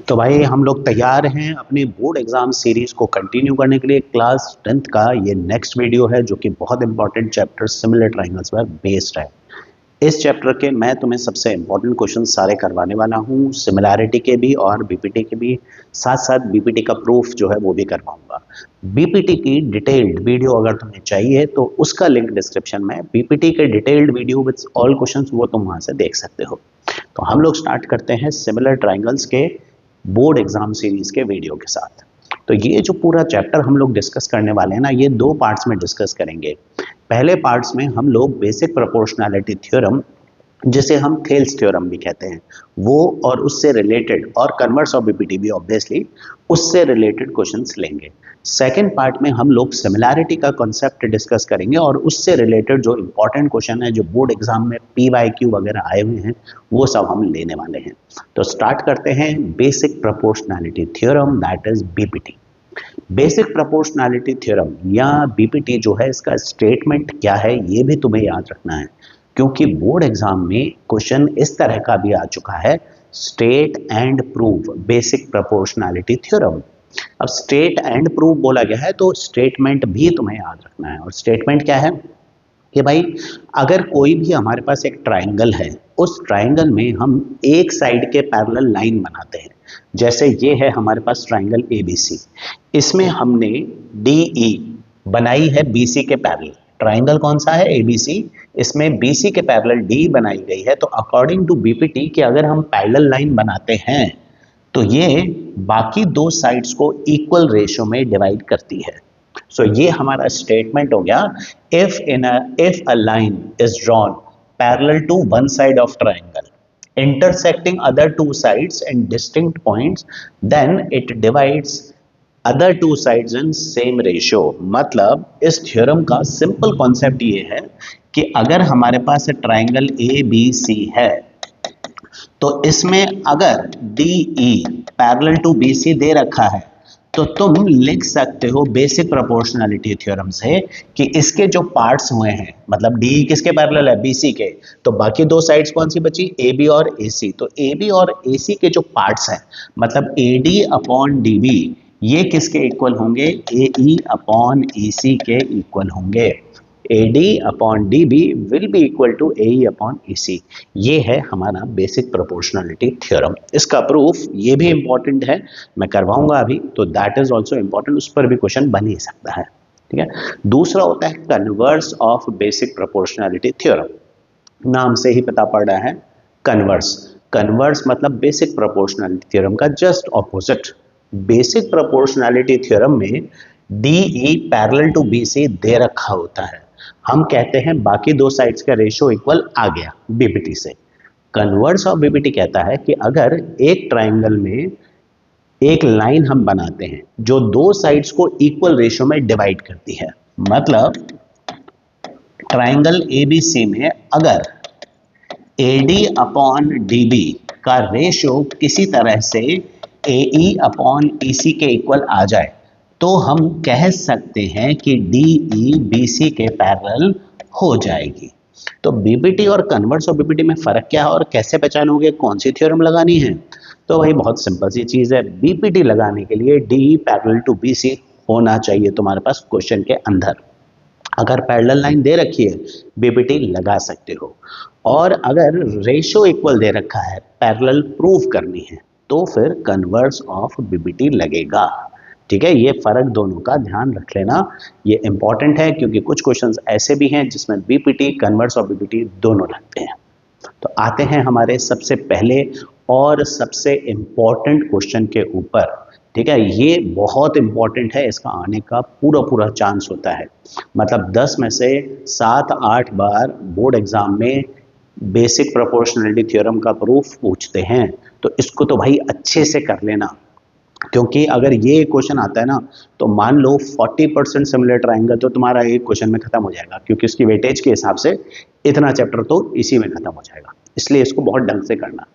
तो भाई हम लोग तैयार हैं अपनी बोर्ड एग्जाम सीरीज को कंटिन्यू करने के लिए। क्लास 10th का ये नेक्स्ट वीडियो है जो कि बहुत इंपॉर्टेंट चैप्टर सिमिलर ट्रायंगल्स पर बेस्ड है। इस चैप्टर के मैं तुम्हें सबसे इंपॉर्टेंट क्वेश्चन सारे करवाने वाला हूँ, सिमिलैरिटी के भी और बीपीटी के भी, साथ साथ बीपीटी का प्रूफ जो है वो भी करवाऊंगा। बीपीटी की डिटेल्ड वीडियो अगर तुम्हें चाहिए तो उसका लिंक डिस्क्रिप्शन में, बीपीटी के detailed video with all questions वो तुम वहां से देख सकते हो। तो हम लोग स्टार्ट करते हैं सिमिलर ट्रायंगल्स के बोर्ड एग्जाम सीरीज के वीडियो के साथ। तो ये जो पूरा चैप्टर हम लोग डिस्कस करने वाले हैं ना, ये दो पार्ट्स में डिस्कस करेंगे। पहले पार्ट्स में हम लोग बेसिक प्रोपोर्शनैलिटी थ्योरम, जिसे हम थेल्स थ्योरम भी कहते हैं, वो और उससे रिलेटेड, और कन्वर्स ऑफ बीपीटी भी ऑब्वियसली उससे रिलेटेड क्वेश्चंस लेंगे। सेकेंड पार्ट में हम लोग सिमिलैरिटी का कॉन्सेप्ट डिस्कस करेंगे और उससे रिलेटेड जो इंपॉर्टेंट क्वेश्चन है, जो बोर्ड एग्जाम में PYQ वगैरह आए हुए हैं, वो सब हम लेने वाले हैं। तो स्टार्ट करते हैं basic proportionality theorem, that is BPT. Basic proportionality theorem या बीपीटी जो है, इसका स्टेटमेंट क्या है ये भी तुम्हें याद रखना है, क्योंकि बोर्ड एग्जाम में क्वेश्चन इस तरह का भी आ चुका है, state and prove basic proportionality theorem. अब स्टेट एंड प्रूव बोला गया है तो स्टेटमेंट भी तुम्हें याद रखना है। और स्टेटमेंट क्या है कि भाई अगर कोई भी हमारे पास एक ट्राइंगल है, उस ट्राइंगल में हम एक साइड के पैरेलल लाइन बनाते हैं। जैसे ये है हमारे पास ट्राइंगल ABC, इसमें हमने DE बनाई है BC के पैरेलल। ट्राइंगल कौन सा है? ABC, इसमें BC के पैरेलल DE बनाई गई है। तो अकॉर्डिंग टू BPT कि अगर हम पैरेलल लाइन बनाते हैं तो ये बाकी दो साइड्स को इक्वल रेशियो में डिवाइड करती है। सो ये हमारा स्टेटमेंट हो गया। If a line is drawn parallel to one side of triangle intersecting other two sides and distinct points, then it divides other two sides in same ratio। मतलब इस theorem का सिंपल कॉन्सेप्ट ये है कि अगर हमारे पास ट्राइंगल ABC है तो इसमें अगर DE पैरेलल टू BC दे रखा है तो तुम लिख सकते हो बेसिक प्रोपोर्शनैलिटी थ्योरम से कि इसके जो पार्ट्स हुए हैं, मतलब DE किसके पैरेलल है? BC के, तो बाकी दो साइड्स कौन सी बची? AB और AC। तो AB और AC के जो पार्ट्स हैं, मतलब AD अपॉन DB, ये किसके इक्वल होंगे? AE अपॉन EC के इक्वल होंगे। AD upon DB will be equal to AE upon EC। ये है हमारा बेसिक प्रोपोर्शनैलिटी थ्योरम। इसका प्रूफ ये भी इंपॉर्टेंट है, मैं करवाऊंगा अभी, तो दैट इज ऑल्सो इंपॉर्टेंट, उस पर भी क्वेश्चन बन ही सकता है। ठीक है। दूसरा होता है converse of basic proportionality theorem. नाम से ही पता पड़ रहा है कन्वर्स। कन्वर्स मतलब बेसिक प्रोपोर्शनैलिटी थ्योरम का just opposite. Basic proportionality theorem में DE पैरेलल टू BC दे रखा होता है, हम कहते हैं बाकी दो साइड्स का रेशियो इक्वल आ गया BPT से। कन्वर्स ऑफ BPT कहता है कि अगर एक ट्राइंगल में एक लाइन हम बनाते हैं जो दो साइड्स को इक्वल रेशियो में डिवाइड करती है, मतलब ट्राइंगल ABC में अगर AD अपॉन DB का रेशियो किसी तरह से AE अपॉन EC के इक्वल आ जाए तो हम कह सकते हैं कि DE BC के पैरेलल हो जाएगी। तो BPT और कन्वर्स ऑफ BPT में फर्क क्या है और कैसे पहचानोगे कौन सी थ्योरम लगानी है? तो भाई बहुत सिंपल सी चीज है, BPT लगाने के लिए DE पैरेलल टू BC होना चाहिए तुम्हारे पास क्वेश्चन के अंदर। अगर पैरेलल लाइन दे रखी है BPT लगा सकते हो, और अगर रेशियो इक्वल दे रखा है, पैरेलल प्रूव करनी है, तो फिर कन्वर्स ऑफ BPT लगेगा। ठीक है, ये फर्क दोनों का ध्यान रख लेना, ये इंपॉर्टेंट है क्योंकि कुछ क्वेश्चंस ऐसे भी हैं जिसमें BPT कन्वर्स ऑफ BPT दोनों लगते हैं। तो आते हैं हमारे सबसे पहले और सबसे इंपॉर्टेंट क्वेश्चन के ऊपर। ठीक है, ये बहुत इंपॉर्टेंट है, इसका आने का पूरा पूरा चांस होता है, मतलब 10 में से 7-8 बार बोर्ड एग्जाम में बेसिक प्रोपोर्शनैलिटी थ्योरम का प्रूफ पूछते हैं। तो इसको तो भाई अच्छे से कर लेना, क्योंकि अगर ये क्वेश्चन आता है ना तो मान लो 40% सिमिलर ट्राइंगल तो तुम्हारा एक क्वेश्चन में खत्म हो जाएगा, क्योंकि इसकी वेटेज के हिसाब से इतना चैप्टर तो इसी में खत्म हो जाएगा, इसलिए इसको बहुत ढंग से करना।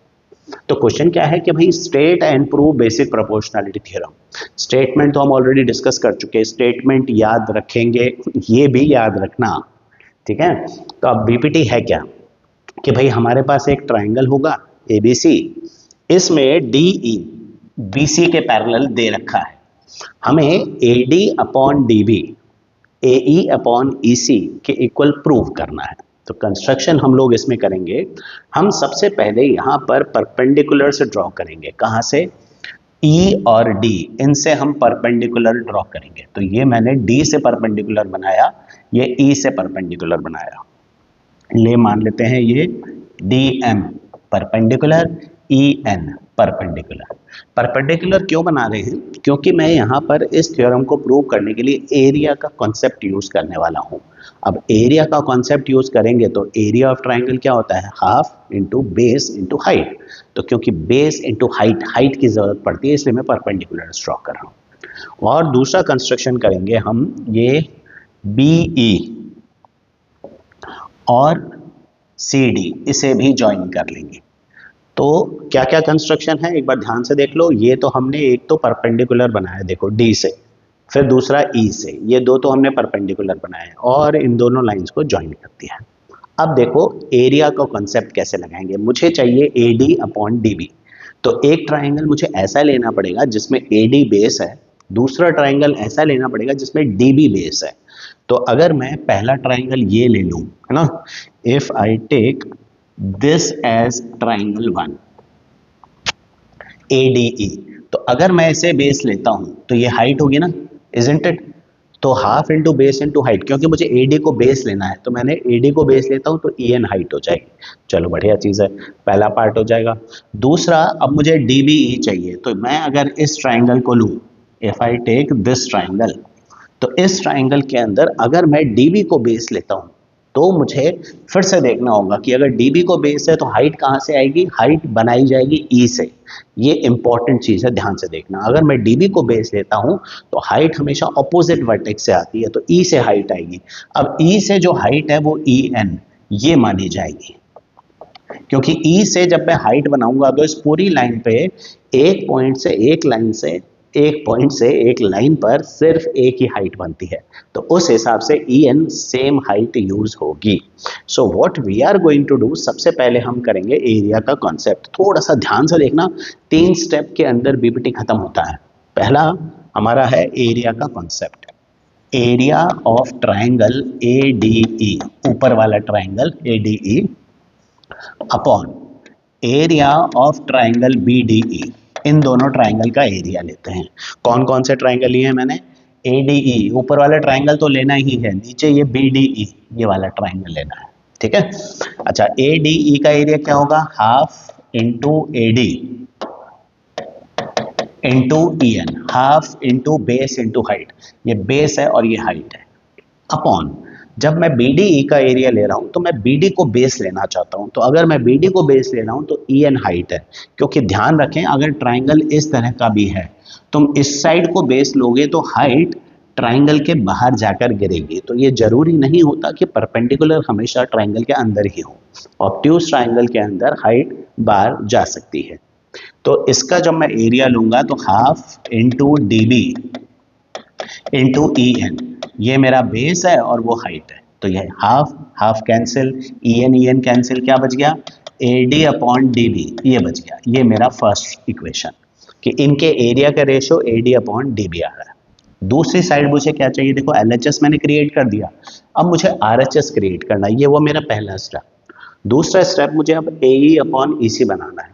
तो क्वेश्चन क्या है कि भाई state and prove basic proportionality theorem. Statement तो हम ऑलरेडी डिस्कस कर चुके हैं, स्टेटमेंट याद रखेंगे, ये भी याद रखना। ठीक है, तो अब BPT है क्या कि भाई हमारे पास एक ट्राइंगल होगा ABC, इसमें DE BC के पैरेलल दे रखा है, हमें AD upon DB AE upon EC के इक्वल प्रूव करना है। तो कंस्ट्रक्शन हम लोग इसमें करेंगे, हम सबसे पहले यहाँ पर परपेंडिकुलर से ड्रॉ करेंगे। कहाँ से? E और D, इनसे हम परपेंडिकुलर ड्रॉ करेंगे। तो ये मैंने D से परपेंडिकुलर बनाया, ये E से परपेंडिकुलर बनाया। ले मान लेते हैं ये DM perpendicular, EN perpendicular. Perpendicular क्यों बना रहे हैं? क्योंकि मैं यहाँ पर इस थ्योरम को प्रूव करने के लिए एरिया का कॉन्सेप्ट यूज करने वाला हूँ। अब एरिया का कॉन्सेप्ट यूज करेंगे तो एरिया ऑफ ट्राइंगल क्या होता है? Half into base into height. तो क्योंकि बेस इंटू हाइट की जरूरत पड़ती है, इसलिए मैं परपेंडिकुलर ड्रॉ कर रहा हूँ। और दूसरा कंस्ट्रक्शन करेंगे हम, ये BE और CD इसे भी ज्वाइन कर लेंगे। तो क्या क्या कंस्ट्रक्शन है एक बार ध्यान से देख लो। ये तो हमने एक तो परपेंडिकुलर बनाया देखो D से, फिर दूसरा E से, ये दो तो हमने परपेंडिकुलर बनाए और इन दोनों लाइंस को ज्वाइन कर दिया। अब देखो एरिया का कॉन्सेप्ट कैसे लगाएंगे। मुझे चाहिए AD अपॉन DB। तो एक ट्राइंगल मुझे ऐसा लेना पड़ेगा जिसमें AD बेस है, दूसरा ट्राइंगल ऐसा लेना पड़ेगा जिसमें DB बेस है। तो अगर मैं पहला ट्राइंगल ये ले लूं, है ना, if I take this as triangle 1 ADE, तो अगर मैं इसे बेस लेता हूं तो ये हाइट होगी ना, इजंट इट? तो half into base into height, क्योंकि मुझे AD को बेस लेना है तो मैंने AD को बेस लेता हूं तो EN हाइट हो जाएगी। चलो बढ़िया चीज है, पहला पार्ट हो जाएगा। दूसरा, अब मुझे DBE चाहिए, तो मैं अगर इस ट्राइंगल को लूं, if I take this triangle, तो इस ट्राइंगल के अंदर अगर मैं DB को बेस लेता हूं तो मुझे फिर से देखना होगा कि अगर DB को बेस है तो हाइट कहां से आएगी? हाइट बनाई जाएगी E से। ये इंपॉर्टेंट चीज है, ध्यान से देखना। अगर मैं DB को बेस लेता हूं तो हाइट हमेशा ऑपोजिट वर्टेक्स से आती है, तो E से हाइट आएगी। अब E से जो हाइट है वो EN ये मानी जाएगी, क्योंकि E से जब मैं हाइट बनाऊंगा तो इस पूरी लाइन पे एक पॉइंट से एक लाइन पर सिर्फ एक ही हाइट बनती है, तो उस हिसाब से EN सेम हाइट यूज होगी। So what we are going to do, सबसे पहले हम करेंगे एरिया का कॉन्सेप्ट। थोड़ा सा ध्यान से देखना, 3 स्टेप के अंदर BPT खत्म होता है। पहला हमारा है एरिया का concept. Area of triangle ADE, ऊपर वाला triangle ADE upon area of triangle BDE। इन दोनों ट्राइंगल का एरिया लेते हैं। कौन कौन से ट्राइंगल लिए हैं मैंने? ADE, ऊपर वाला ट्राइंगल तो लेना ही है, नीचे ये BDE ये वाला ट्राइंगल लेना है, ठीक है। अच्छा, ADE का एरिया क्या होगा? Half into AD into EN, half into base into height. ये बेस है और ये हाइट है, अपॉन जब मैं BDE का एरिया ले रहा हूं तो मैं BD को बेस लेना चाहता हूं, तो अगर मैं BD को बेस ले रहा हूं तो EN हाइट है। क्योंकि ध्यान रखें, अगर ट्राइंगल इस तरह का भी है, तुम इस साइड को बेस लोगे तो हाइट ट्राइंगल के बाहर जाकर गिरेगी। तो ये जरूरी नहीं होता कि परपेंडिकुलर हमेशा ट्राइंगल के अंदर ही हो, ऑब्ट्यूज ट्राइंगल के अंदर हाइट बाहर जा सकती है। तो इसका जब मैं एरिया लूंगा तो half into DB into EN, ये मेरा बेस है और वो हाइट है, तो ये half half cancel, EN cancel, क्या बच गया? AD अपॉन DB, ये बच गया। ये मेरा फर्स्ट इक्वेशन कि इनके एरिया का रेशियो AD अपॉन DB आ रहा है। दूसरी साइड मुझे क्या चाहिए? देखो LHS मैंने क्रिएट कर दिया, अब मुझे RHS क्रिएट करना है, ये वो मेरा पहला स्टेप। दूसरा स्टेप मुझे अब AE अपॉन EC बनाना है।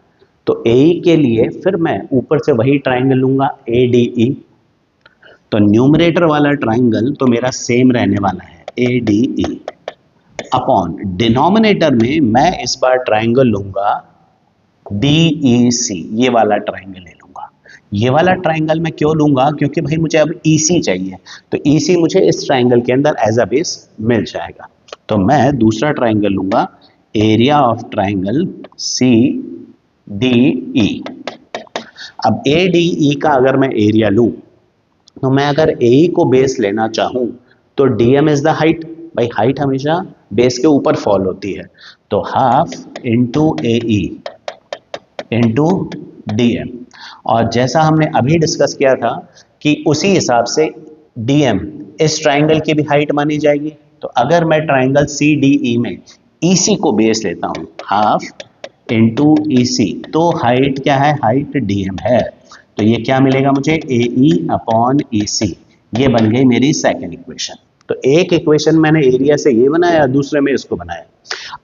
तो AE के लिए फिर मैं ऊपर से वही ट्राइंगल लूंगा ADE, तो न्यूमरेटर वाला ट्राइंगल तो मेरा सेम रहने वाला है ADE, अपॉन डिनोमिनेटर में मैं इस बार ट्राइंगल लूंगा DEC, ये वाला ट्राइंगल ले लूंगा। ये वाला ट्राइंगल मैं क्यों लूंगा? क्योंकि भाई मुझे अब EC चाहिए, तो EC मुझे इस ट्राइंगल के अंदर एज अ बेस मिल जाएगा। तो मैं दूसरा ट्राइंगल लूंगा, एरिया ऑफ ट्राइंगल CDE। अब ADE का अगर मैं एरिया लूं तो मैं अगर AE को बेस लेना चाहूं तो DM इज द हाइट, भाई हाइट हमेशा बेस के ऊपर फॉल होती है, तो half into AE into DM। और जैसा हमने अभी डिस्कस किया था कि उसी हिसाब से DM इस ट्राइंगल की भी हाइट मानी जाएगी। तो अगर मैं ट्राइंगल CDE में EC को बेस लेता हूं, हाफ इंटू ई सी, तो हाइट क्या है, हाइट dm है, तो ये क्या मिलेगा मुझे, ए ई अपॉन ई सी। ये बन गई मेरी सेकेंड इक्वेशन। तो एक इक्वेशन मैंने एरिया से ये बनाया, दूसरे में इसको बनाया।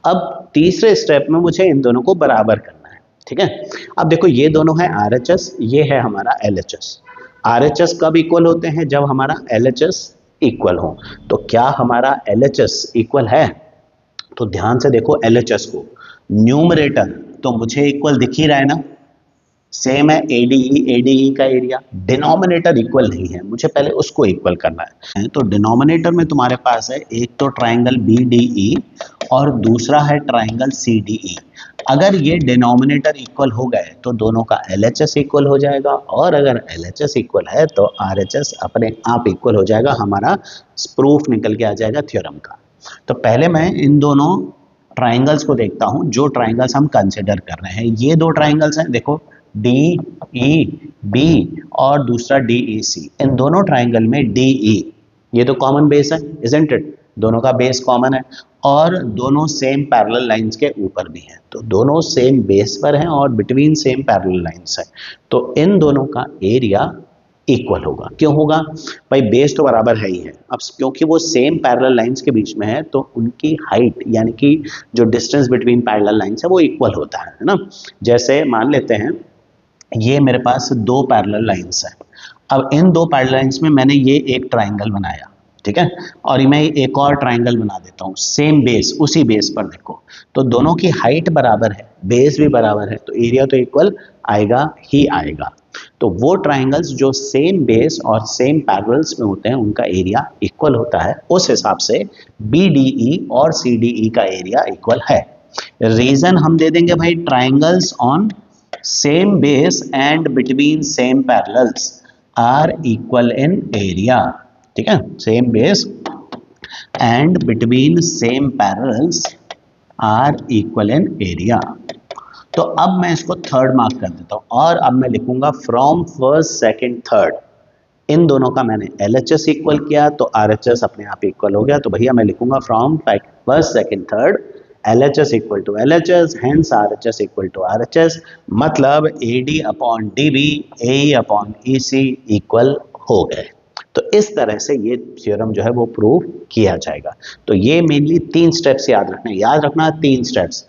अब तीसरे स्टेप में मुझे इन दोनों को बराबर करना है, ठीक है। अब देखो ये दोनों है RHS, ये है हमारा LHS। RHS कब इक्वल होते हैं, जब हमारा LHS इक्वल हो। तो क्या हमारा LHS इक्वल है, तो ध्यान से देखो LHS को, न्यूमरेटर तो मुझे इक्वल दिख ही रहा है ना, सेम है एडीई का एरिया। डिनोमिनेटर इक्वल नहीं है, मुझे पहले उसको इक्वल करना है। तो डिनोमिनेटर में तुम्हारे पास है एक तो ट्राइंगल BDE और दूसरा है ट्राइंगल CDE। अगर ये डिनोमिनेटर इक्वल हो गए तो दोनों का LHS इक्वल हो जाएगा, और अगर LHS इक्वल है तो RHS अपने आप इक्वल हो जाएगा। हमारा प्रूफ निकल के आ जाएगा थ्योरम का। तो पहले मैं इन दोनों ट्राइंगल्स को देखता हूं, जो ट्राइंगल्स हम कंसिडर कर रहे हैं। ये दो ट्राइंगल्स हैं, देखो DEB और दूसरा DEC। इन दोनों ट्राइंगल में DE ये तो कॉमन बेस है, इजंट इट, दोनों का बेस कॉमन है, और दोनों सेम पैरेलल लाइंस के ऊपर भी हैं, तो दोनों सेम बेस पर हैं और बिटवीन सेम पैरेलल लाइंस है। तो इन दोनों का एरिया इक्वल होगा। क्यों होगा भाई, बेस तो बराबर है ही है। अब क्योंकि वो सेम पैरेलल लाइंस के बीच में है तो उनकी हाइट यानी कि जो डिस्टेंस बिटवीन पैरेलल लाइंस है वो इक्वल होता है ना। जैसे मान लेते हैं ये मेरे पास दो पैरेलल लाइंस है। अब इन दो पैरेलल लाइंस में मैंने ये एक ट्राइंगल बनाया, ठीक है, और मैं एक और ट्राइंगल बना देता हूँ सेम बेस, उसी बेस पर देखो, तो दोनों की हाइट बराबर है, बेस भी बराबर है, तो एरिया तो इक्वल आएगा ही आएगा। तो वो ट्राइंगल्स जो सेम बेस और सेम पैरेलल्स में होते हैं उनका एरिया इक्वल होता है। उस हिसाब से BDE और CDE का एरिया इक्वल है। रीजन हम दे देंगे भाई, triangles on same base and between same parallels are equal in area, ठीक है, same base and between same parallels are equal in area। तो अब मैं इसको थर्ड मार्क कर देता हूं और अब मैं लिखूंगा फ्रॉम फर्स्ट सेकंड थर्ड। इन दोनों का मैंने LHS इक्वल किया तो RHS अपने आप इक्वल हो गया। तो भैया मैं लिखूंगा from first second third LHS equal to LHS, hence RHS equal to RHS, मतलब AD upon DB AE upon EC equal हो गए। तो इस तरह से ये थ्योरम जो है वो प्रूव किया जाएगा। तो ये मेनली 3 स्टेप्स याद रखना 3 स्टेप्स।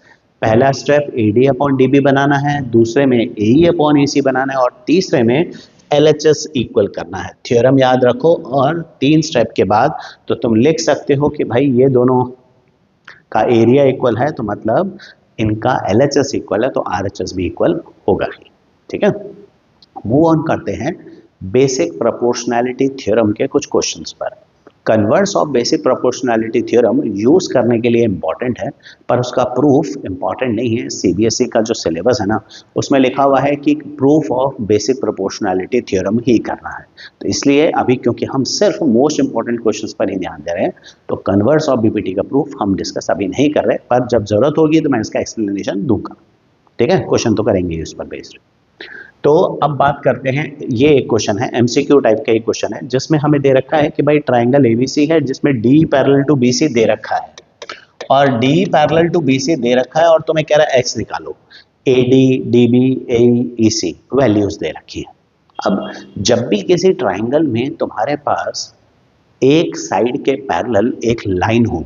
पहला स्टेप AD अपॉन DB बनाना है, दूसरे में AE अपॉन EC बनाना है, और तीसरे में LHS इक्वल करना है। थ्योरम याद रखो और 3 स्टेप के बाद तो तुम लिख सकते हो कि भाई ये दोनों का एरिया इक्वल है, तो मतलब इनका LHS इक्वल है, तो RHS भी इक्वल होगा ही, ठीक है। मूव ऑन करते हैं बेसिक प्रोपोर्शनैलिटी थ्योरम के कुछ क्वेश्चंस पर। Converse of basic proportionality theorem use करने के लिए इंपॉर्टेंट है, पर उसका प्रूफ इंपॉर्टेंट नहीं है। CBSE का जो सिलेबस है ना, उसमें लिखा हुआ है कि proof of basic proportionality theorem ही करना है। तो इसलिए अभी क्योंकि हम सिर्फ मोस्ट इंपॉर्टेंट क्वेश्चंस पर ही ध्यान दे रहे हैं, तो कन्वर्स ऑफ BPT का प्रूफ हम डिस्कस अभी नहीं कर रहे, पर जब जरूरत होगी तो मैं इसका एक्सप्लेनेशन दूंगा, ठीक है। क्वेश्चन तो करेंगे उस पर बेस्ड। तो अब बात करते हैं, ये एक क्वेश्चन है MCQ टाइप का एक क्वेश्चन है, जिसमें हमें दे रखा है कि भाई ट्राइंगल ABC है जिसमें D पैरेलल टू BC दे रखा है, और D पैरेलल टू BC दे रखा है, और तुम्हें कह रहा है X निकालो। AD DB AE EC values दे रखी है। अब जब भी किसी ट्राइंगल में तुम्हारे पास एक साइड के पैरेलल एक लाइन हो,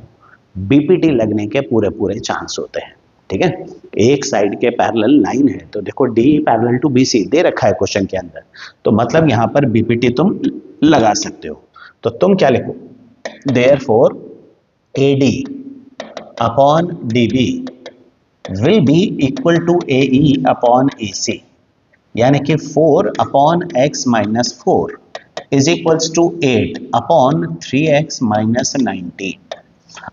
BPT लगने के पूरे पूरे चांस होते हैं, ठीक है। एक साइड के पैरेलल लाइन है, तो देखो D पैरेलल टू BC दे रखा है क्वेश्चन के अंदर, तो मतलब यहां पर BPT तुम लगा सकते हो। तो तुम क्या लिखो, therefore AD upon DB will be equal to AE upon EC, यानी कि 4 upon x minus 4 is equals to 8 upon 3x minus 19।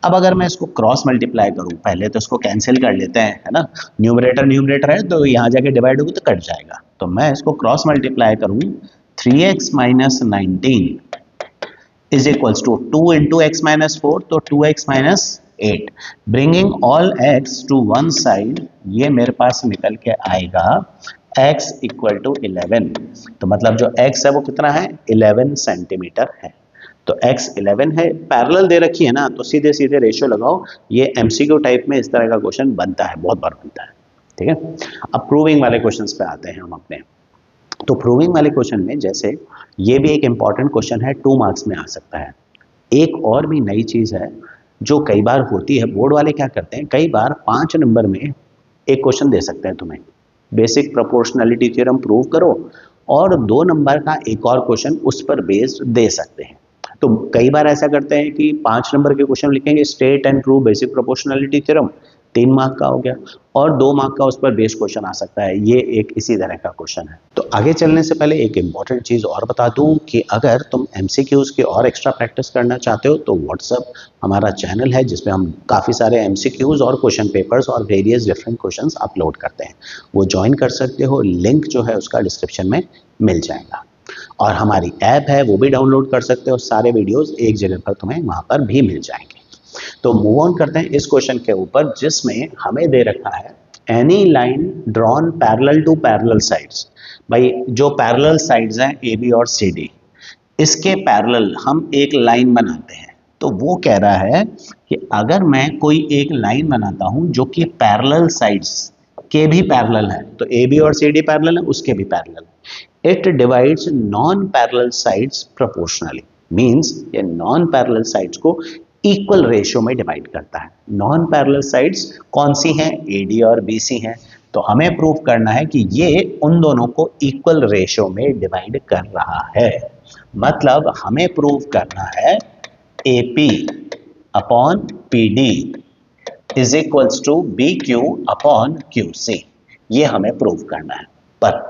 अब अगर मैं इसको क्रॉस मल्टीप्लाई करूं, पहले तो इसको कैंसिल कर लेते हैं, है ना, न्यूमरेटर है तो यहाँ जाके डिवाइड होगी तो कट जाएगा। तो मैं इसको क्रॉस मल्टीप्लाई करूं, 3x minus 19 is equals to 2 into x minus 4, तो 2x minus 8, bringing all x to one side, ये मेरे पास निकल के आएगा x इक्वल टू 11। तो मतलब जो x है वो कितना है, 11 सेंटीमीटर है। तो x 11 है, पैरेलल दे रखी है ना, तो सीधे सीधे रेशियो लगाओ। ये MCQ टाइप में इस तरह का क्वेश्चन बनता है, बहुत बार बनता है, ठीक है। अब प्रूविंग वाले क्वेश्चंस पे आते हैं हम अपने। तो प्रूविंग वाले क्वेश्चन में जैसे ये भी एक इंपॉर्टेंट क्वेश्चन है, 2 मार्क्स में आ सकता है। एक और भी नई चीज है जो कई बार होती है, बोर्ड वाले क्या करते हैं, कई बार 5 नंबर में एक क्वेश्चन दे सकते हैं तुम्हें, बेसिक प्रोपोर्शनलिटी थ्योरम प्रूव करो, और 2 नंबर का एक और क्वेश्चन उस पर बेस्ड दे सकते हैं। तो कई बार ऐसा करते हैं कि 5 नंबर के क्वेश्चन लिखेंगे, state and prove basic proportionality theorem, 3 mark का हो गया, और 2 मार्क का उस पर बेस्ड क्वेश्चन आ सकता है। ये एक इसी तरह का क्वेश्चन है। तो आगे चलने से पहले एक इंपॉर्टेंट चीज और बता दूं कि अगर तुम एमसीक्यूज की और एक्स्ट्रा प्रैक्टिस करना चाहते हो तो व्हाट्सएप हमारा चैनल है जिसमें हम काफी सारे एमसीक्यूज और क्वेश्चन पेपर्स और वेरियस डिफरेंट क्वेश्चंस अपलोड करते हैं, वो ज्वाइन कर सकते हो। लिंक जो है उसका डिस्क्रिप्शन में मिल जाएगा, और हमारी ऐप है वो भी डाउनलोड कर सकते हो। सारे वीडियोस एक जगह पर तुम्हें वहां पर भी मिल जाएंगे। तो मूव ऑन करते हैं इस क्वेश्चन के ऊपर, जिसमें हमें दे रखा है any line drawn parallel to parallel sides. भाई जो पैरेलल साइड्स हैं ए बी और सी डी, इसके पैरेलल हम एक लाइन बनाते हैं। तो वो कह रहा है कि अगर मैं कोई एक लाइन बनाता हूं जो कि पैरेलल साइड्स के भी पैरेलल है, तो ए बी और सी डी पैरेलल है, उसके भी parallel, it divides non parallel sides proportionally. Means ये नॉन पैरेलल साइड्स को इक्वल रेशियो में डिवाइड करता है। नॉन पैरेलल साइड्स कौन सी हैं, एडी और बीसी हैं। तो हमें प्रूव करना है कि ये उन दोनों को इक्वल रेशियो में डिवाइड कर रहा है। मतलब हमें प्रूव करना है AP upon PD is equals to BQ upon QC। ये हमें प्रूव करना है। पर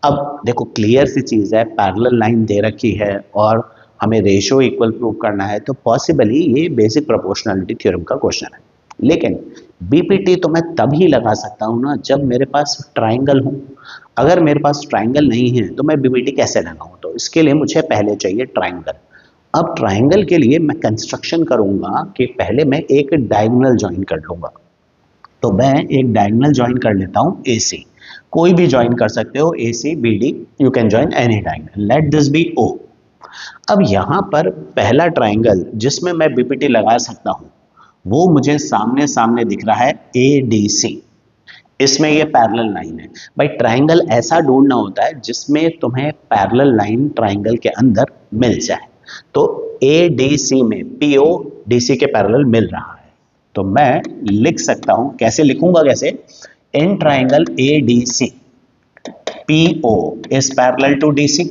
अब देखो क्लियर सी चीज है, पैरेलल लाइन दे रखी है और हमें रेशियो इक्वल प्रूव करना है, तो पॉसिबली ये बेसिक प्रोपोर्शनलिटी थ्योरम का क्वेश्चन है। लेकिन बीपीटी तो मैं तभी लगा सकता हूं ना जब मेरे पास ट्राइंगल हो। अगर मेरे पास ट्राइंगल नहीं है तो मैं बीपीटी कैसे लगाऊं? तो इसके लिए मुझे पहले चाहिए ट्राइंगल। अब ट्राइंगल के लिए मैं कंस्ट्रक्शन करूंगा कि पहले मैं एक डायगोनल ज्वाइन कर लूंगा। तो मैं एक डायगोनल ज्वाइन कर लेता हूं AC, कोई भी ज्वाइन कर सकते हो, AC BD, you can join any diagonal, let this be O। अब यहां पर पहला ट्राइंगल जिसमें मैं बीपीटी लगा सकता हूं वो मुझे सामने सामने दिख रहा है ADC। इसमें ये पैरेलल लाइन है। भाई ट्राइंगल ऐसा ढूंढना होता है जिसमें तुम्हें पैरेलल लाइन ट्राइंगल के अंदर मिल जाए। तो ADC में PO DC के पैरेलल मिल रहा है, तो मैं लिख सकता हूं, कैसे लिखूंगा, कैसे, in triangle ADC PO is parallel to DC,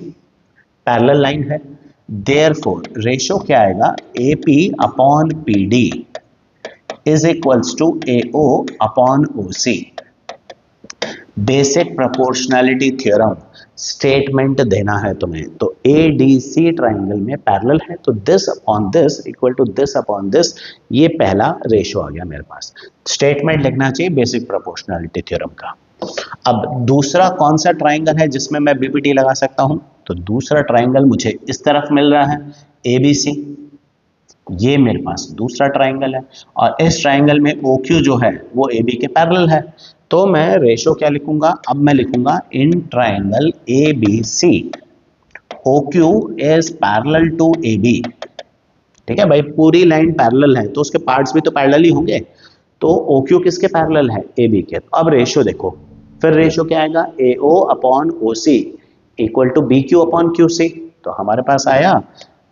parallel line है। देयरफॉर रेशियो क्या आएगा, AP upon PD is equals to AO upon OC। Basic proportionality theorem statement देना है तुम्हें। तो ADC ट्राइंगल में पैरेलल है, तो this upon this equal to this upon this, ये पहला रेशियो आ गया मेरे पास। स्टेटमेंट लिखना चाहिए बेसिक प्रोपोर्शनलिटी थ्योरम का। अब दूसरा कौन सा ट्राइंगल है जिसमें मैं बीपीटी लगा सकता हूं? तो दूसरा ट्राइंगल मुझे इस तरफ मिल रहा है ABC, ये मेरे पास दूसरा ट्राइंगल है, और इस ट्राइंगल में OQ जो है वो AB के पैरेलल है। तो मैं रेशियो क्या लिखूंगा, अब मैं लिखूंगा in triangle ABC OQ is parallel to AB। ठीक है भाई, पूरी लाइन पैरेलल है तो उसके पार्ट्स भी तो पैरेलल ही होंगे। तो OQ किसके पैरेलल है, AB के। तो अब रेशियो देखो, फिर रेशियो क्या आएगा, AO upon OC equal to BQ upon QC। तो हमारे पास आया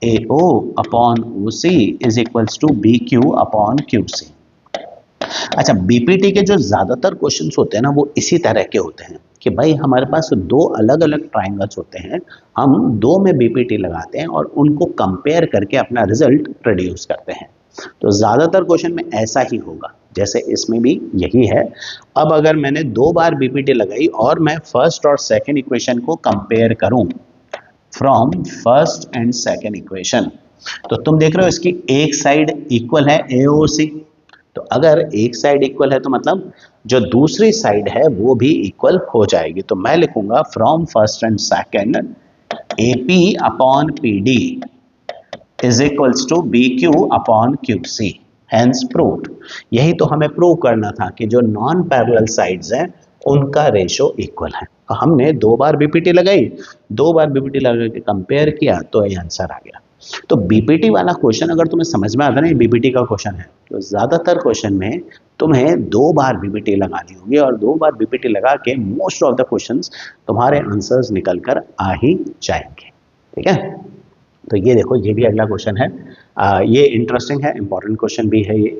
AO upon OC is equals to BQ upon QC। अच्छा, बीपीटी के जो ज्यादातर क्वेश्चंस होते हैं ना वो इसी तरह के होते हैं कि भाई हमारे पास दो अलग अलग ट्राइंगल्स होते हैं, हम दो में बीपीटी लगाते हैं और उनको कंपेयर करके अपना रिजल्ट प्रोड्यूस करते हैं। तो ज्यादातर क्वेश्चन में ऐसा ही होगा, जैसे इसमें भी यही है। अब अगर मैंने 2 बार बीपीटी लगाई और मैं फर्स्ट और सेकंड इक्वेशन को कंपेयर करूं from first and second equation, तो तुम देख रहे हो इसकी एक साइड इक्वल है AOC। तो अगर एक साइड इक्वल है तो मतलब जो दूसरी साइड है वो भी इक्वल हो जाएगी। तो मैं लिखूंगा from first and second AP upon PD is equals to BQ upon QC, hence proved. यही तो हमें प्रूव करना था कि जो नॉन पैरेलल साइड्स हैं उनका रेशियो इक्वल है। हमने 2 बार बीपीटी लगाई, 2 बार बीपीटी लगा के कंपेयर किया तो ये आंसर आ गया। तो बीपीटी वाला क्वेश्चन अगर तुम्हें समझ में आता है, बीपीटी का क्वेश्चन है, तो ज्यादातर क्वेश्चन में तुम्हें 2 बार बीपीटी लगानी होगी और 2 बार बीपीटी लगा के मोस्ट ऑफ द क्वेश्चंस तुम्हारे आंसर्स निकल कर आ ही जाएंगे। ठीक है, तो ये देखो, ये भी अगला क्वेश्चन है। ये इंटरेस्टिंग है, इंपॉर्टेंट क्वेश्चन भी है ये,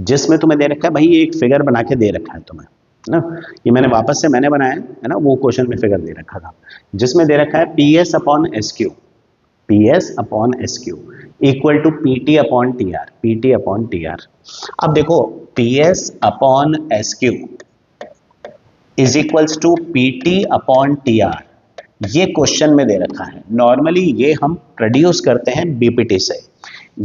जिसमें तुम्हें दे रखा है भाई, एक फिगर बना के दे रखा है तुम्हें, है ना। ये मैंने वापस से मैंने बनाया है ना, वो क्वेश्चन में फिगर दे रखा था, जिसमें दे रखा है PS upon SQ, PS upon SQ equal to PT upon TR, PT upon TR। अब देखो, PS upon SQ is equals to PT upon TR, ये क्वेश्चन में दे रखा है। नॉर्मली ये हम प्रोड्यूस करते हैं बीपीटी से,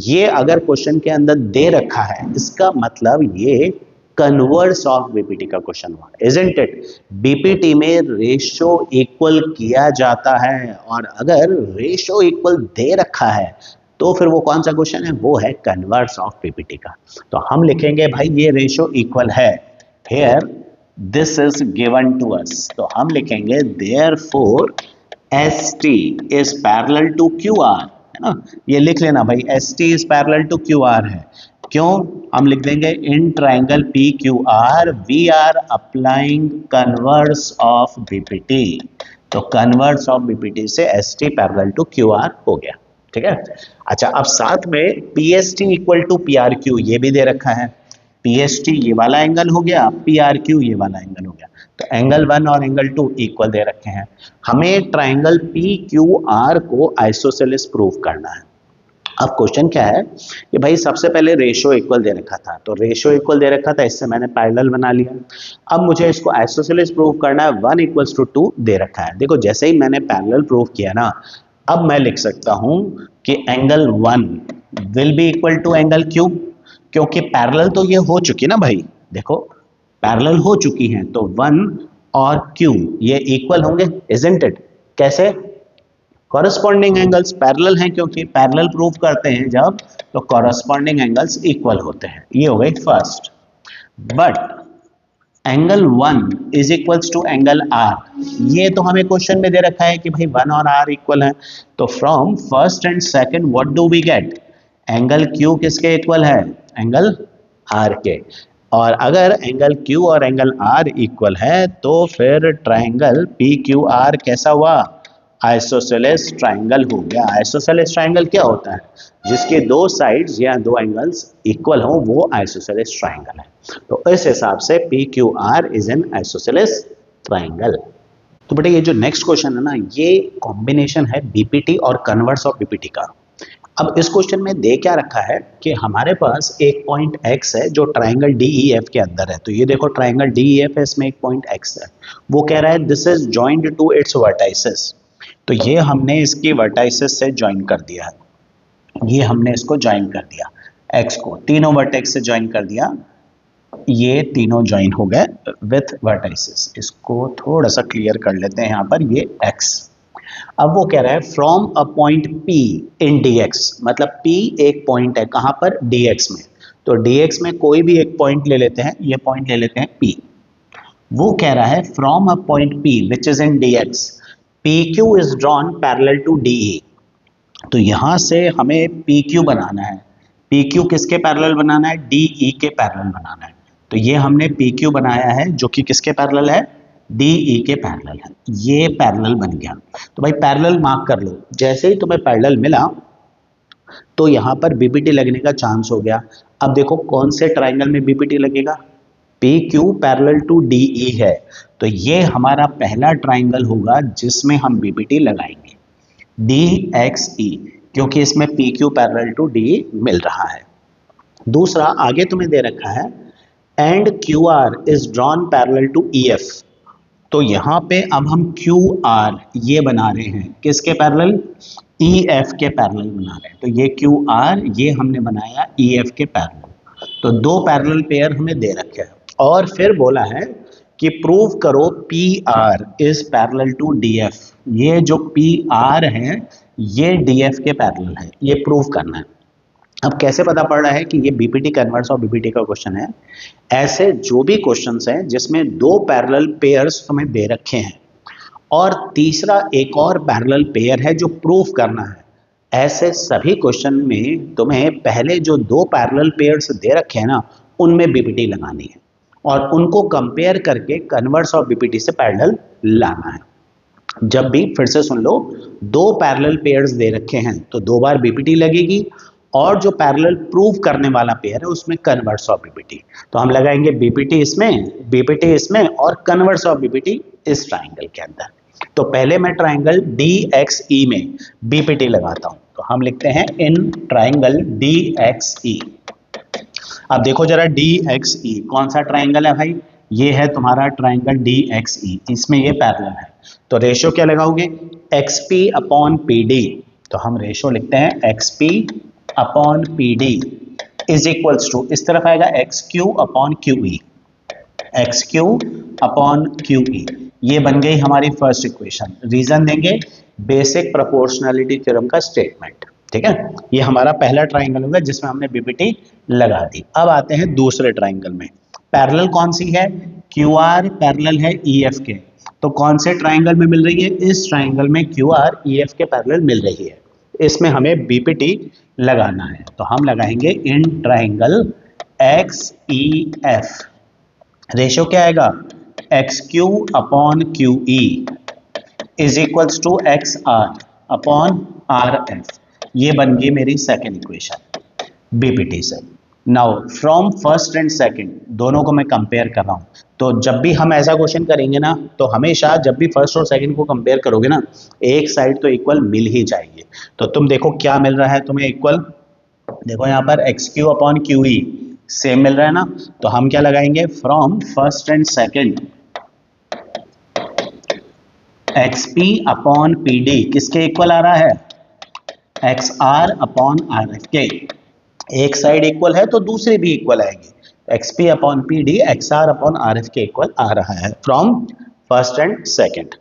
ये अगर क्वेश्चन के अंदर दे रखा है, इसका मतलब ये कन्वर्स ऑफ बीपीटी का क्वेश्चन हुआ, इजंट इट। बीपीटी में रेशो इक्वल किया जाता है, और अगर रेशो इक्वल दे रखा है तो फिर वो कौन सा क्वेश्चन है, वो है कन्वर्स ऑफ बीपीटी का। तो हम लिखेंगे भाई ये रेशो इक्वल है, here this is given to us, तो हम लिखेंगे therefore ST is parallel to QR, है ना। ये लिख लेना भाई, ST is parallel to QR है। क्यों? हम लिख देंगे in triangle PQR we are applying converse of BPT, तो कन्वर्स ऑफ BPT से ST पैरेलल टू QR हो गया। ठीक है, अच्छा, अब साथ में PST इक्वल टू PRQ ये भी दे रखा है, PST ये वाला एंगल हो गया, PRQ ये वाला एंगल हो गया, तो एंगल 1 और एंगल 2 इक्वल दे रखे हैं। हमें ट्राइंगल PQR को आइसोसेलेस प्रूव करना है। अब क्वेश्चन क्या है कि भाई सबसे पहले रेशो इक्वल दे रखा था, तो रेशो इक्वल दे रखा था, इससे मैंने पैरेलल बना लिया। अब मुझे इसको आइसोसेलेस प्रूव करना है, 1 इक्वल्स टू 2 दे रखा है। देखो, जैसे ही मैंने पैरेलल प्रूव किया ना, अब मैं लिख सकता हूं कि angle 1 will be equal to angle Q, क्योंकि पैरेलल तो ये हो चुकी ना भाई, देखो पैरेलल हो चुकी हैं, तो 1 और Q ये इक्वल होंगे, इजंट इट। कैसे? कॉरस्पॉन्डिंग एंगल्स पैरेलल हैं, क्योंकि पैरेलल प्रूव करते हैं जब, तो कॉरस्पॉन्डिंग एंगल्स इक्वल होते हैं। ये हो गई first. But angle 1 is equals to angle R, ये तो हमें क्वेश्चन में दे रखा है कि भाई 1 और R इक्वल है, तो from first and second what do we get, angle Q किसके इक्वल है, एंगल R के। और अगर एंगल Q और एंगल R इक्वल है, तो फिर ट्राइंगल PQR कैसा हुआ, आइसोसेलेस ट्राइंगल हो गया। आइसोसेलेस ट्राइंगल क्या होता है, जिसके 2 साइड्स या 2 एंगल्स इक्वल हो, वो आइसोसेलेस ट्राइंगल है। तो इस हिसाब से PQR is an isosceles triangle. तो बेटा, ये जो नेक्स्ट क्वेश्चन है ना, ये कॉम्बिनेशन है बीपीटी और कन्वर्स ऑफ बीपीटी का। अब इस क्वेश्चन में दे क्या रखा है कि हमारे पास एक पॉइंट X है जो ट्राइंगल DEF के अंदर है। तो ये देखो, ट्राइंगल DEF है, इसमें एक पॉइंट X है। वो कह रहा है this is joined to its vertices, तो ये हमने इसकी वर्टाइसेस से ज्वाइन कर दिया है, ये हमने इसको ज्वाइन कर दिया, X को तीनों वर्टेक्स से ज्वाइन कर दिया, ये तीनों ज्वाइन हो गए विथ वर्टाइसेस। इसको थोड़ा सा क्लियर कर लेते हैं यहाँ पर, ये X। अब वो कह रहा है from a point P in DX, मतलब P एक पॉइंट है कहाँ पर, DX में। तो DX में कोई भी एक पॉइंट ले लेते हैं, ये पॉइंट ले लेते हैं P। वो कह रहा है from a point P which is in DX, PQ is drawn parallel to DE। तो यहां से हमें PQ बनाना है, PQ किसके पैरेलल बनाना है, DE के पैरेलल बनाना है। तो ये हमने PQ बनाया है, जो कि किसके पैरेलल है, DE के पैरेलल है। ये पैरेलल बन गया। तो भाई पैरेलल मार्क कर लो, जैसे ही तुम्हें पैरेलल मिला तो यहां पर BPT लगने का चांस हो गया। अब देखो कौन से ट्राइंगल में BPT लगेगा, PQ पैरेलल टू DE है, तो ये हमारा पहला ट्राइंगल होगा जिसमें हम BPT लगाएंगे, DXE, क्योंकि इसमें PQ पैरेलल टू DE मिल रहा है। दूसरा, आगे तुम्हें दे रखा है and QR is drawn parallel to EF, तो यहां पे अब हम QR ये बना रहे हैं, किसके पैरेलल, EF के पैरेलल बना रहे हैं। तो ये QR ये हमने बनाया EF के पैरेलल। तो 2 पैरेलल पेयर हमें दे रखे हैं, और फिर बोला है कि प्रूव करो PR is parallel to DF, ये जो PR है ये DF के पैरेलल है, ये प्रूव करना है। अब कैसे पता पड़ रहा है कि ये BPT कन्वर्स और BPT का क्वेश्चन है, ऐसे जो भी क्वेश्चंस हैं जिसमें 2 पैरेलल पेयर्स तुम्हें दे रखे हैं और तीसरा एक और पैरेलल पेयर है जो प्रूव करना है, ऐसे सभी क्वेश्चन में तुम्हें पहले जो दो पैरेलल पेयर्स दे रखे हैं ना, उनमें बीपीटी लगानी है और उनको कंपेयर करके कन्वर्स ऑफ बीपीटी से पैरेलल लाना है। जब भी, फिर से सुन लो, दो पैरेलल पेयर्स दे रखे हैं तो दो बार बीपीटी लगेगी और जो पैरेलल प्रूव करने वाला पेयर है उसमें कन्वर्स ऑफ बीपीटी। तो हम लगाएंगे बीपीटी इसमें और कन्वर्स ऑफ बीपीटी इस ट्राइंगल के अंदर। तो पहले मैं ट्राइंगल DXE में बीपीटी लगाता हूं, तो हम लिखते हैं इन ट्राइंगल DXE। अब देखो जरा DXE कौन सा ट्राइंगल है भाई, ये है तुम्हारा ट्राइंगल DXE, इसमें ये पैरेलल है। तो रेशियो क्या लगाओगे, XP अपॉन PD। तो हम रेशियो लिखते हैं XP upon PD is equals to, इस तरफ आएगा XQ upon QE, XQ upon QE। ये बन गई हमारी फर्स्ट इक्वेशन। रीजन देंगे बेसिक प्रोपोर्शनलिटी थ्योरम का स्टेटमेंट, ठीक है। ये हमारा पहला ट्राइंगल होगा जिसमें हमने बीपीटी लगा दी। अब आते हैं दूसरे ट्राइंगल में। पैरेलल कौन सी है, QR पैरेलल है EF के। तो कौन से ट्राइंगल में मिल रही है, इस ट्राइंगल में QR EF के पैरेलल मिल रही है, इसमें हमें बीपीटी लगाना है। तो हम लगाएंगे इन ट्राइंगल XEF। रेशियो क्या आएगा, XQ upon QE is equals to XR upon RF। ये बन गई मेरी सेकेंड इक्वेशन बीपीटी से। Now from first and second दोनों को मैं कंपेयर कर रहा हूं। तो जब भी हम ऐसा क्वेश्चन करेंगे ना, तो हमेशा जब भी फर्स्ट और सेकंड को कंपेयर करोगे ना, एक साइड तो इक्वल मिल ही जाएगी। तो तुम देखो क्या मिल रहा है तुम्हें इक्वल, देखो यहाँ पर XQ अपॉन QE सेम मिल रहा है ना। तो हम क्या लगाएंगे, from first and second XP upon PD किसके इक्वल आ रहा है, XR अपॉन RF के। एक साइड इक्वल है तो दूसरी भी इक्वल आएगी। XP upon PD XR upon RF के इक्वल आ रहा है फ्रॉम फर्स्ट एंड सेकंड।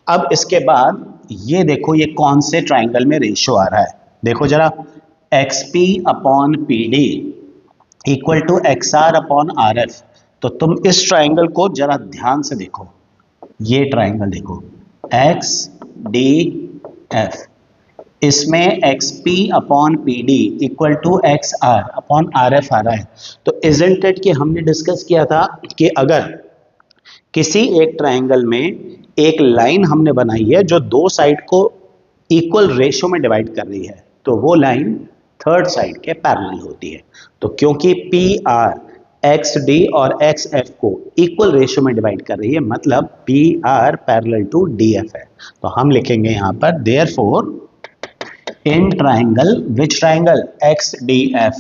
अब इसके बाद ये देखो ये कौन से ट्राइंगल में रेशियो आ रहा है, देखो जरा, XP upon PD equal to XR upon RF। तो तुम इस ट्राइंगल को जरा ध्यान से देखो, ये ट्राइंगल देखो XDF, इसमें XP upon PD equal to XR upon RF आ रहा है। तो इजंट इट कि हमने डिस्कस किया था कि अगर किसी एक ट्राइंगल में एक लाइन हमने बनाई है जो दो साइड को इक्वल रेशियो में डिवाइड कर रही है, तो वो लाइन थर्ड साइड के पैरेलल होती है। तो क्योंकि PR XD और XF को इक्वल रेशियो में डिवाइड कर रही है, मतलब PR पैरेलल टू DF है। तो हम लिखेंगे यहाँ पर therefore in triangle, which triangle, XDF,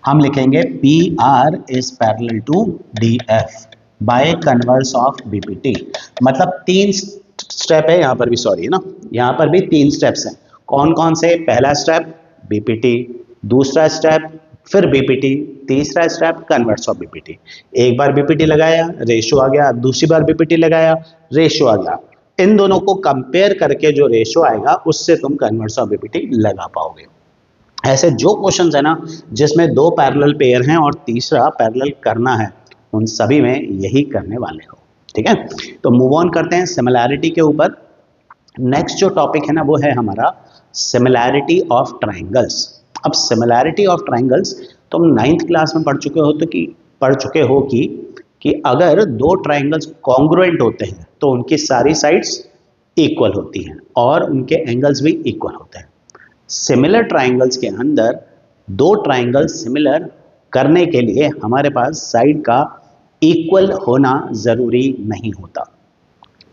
हम लिखेंगे PR is parallel to DF by converse of BPT। मतलब तीन स्टेप है यहाँ पर भी, सॉरी ना, यहाँ पर भी तीन स्टेप्स हैं। कौन कौन से, पहला स्टेप BPT, दूसरा स्टेप फिर BPT, तीसरा स्टेप कन्वर्स ऑफ BPT। एक बार BPT लगाया रेशियो आ गया, दूसरी बार BPT लगाया रेशियो आ गया। इन दोनों को कंपेयर करके जो रेशियो आएगा उससे तुम कन्वर्स ऑफ BPT लगा पाओगे। ऐसे जो क्वेश्चंस है ना जिसमें दो पैरेलल पेयर हैं और तीसरा पैरेलल करना है, उन सभी में यही करने वाले हो, ठीक है। तो मूव ऑन करते हैं सिमिलैरिटी के ऊपर। नेक्स्ट जो टॉपिक है ना वो है हमारा सिमिलैरिटी ऑफ ट्राइंगल्स। अब सिमिलैरिटी ऑफ ट्राइंगल्स तुम 9th क्लास में पढ़ चुके हो कि अगर दो ट्राइंगल्स कॉन्ग्रुएंट होते हैं तो उनकी सारी साइड्स इक्वल होती हैं और उनके एंगल्स भी इक्वल होते हैं। सिमिलर ट्राइंगल्स के अंदर दो ट्राइंगल सिमिलर करने के लिए हमारे पास साइड का इक्वल होना जरूरी नहीं होता।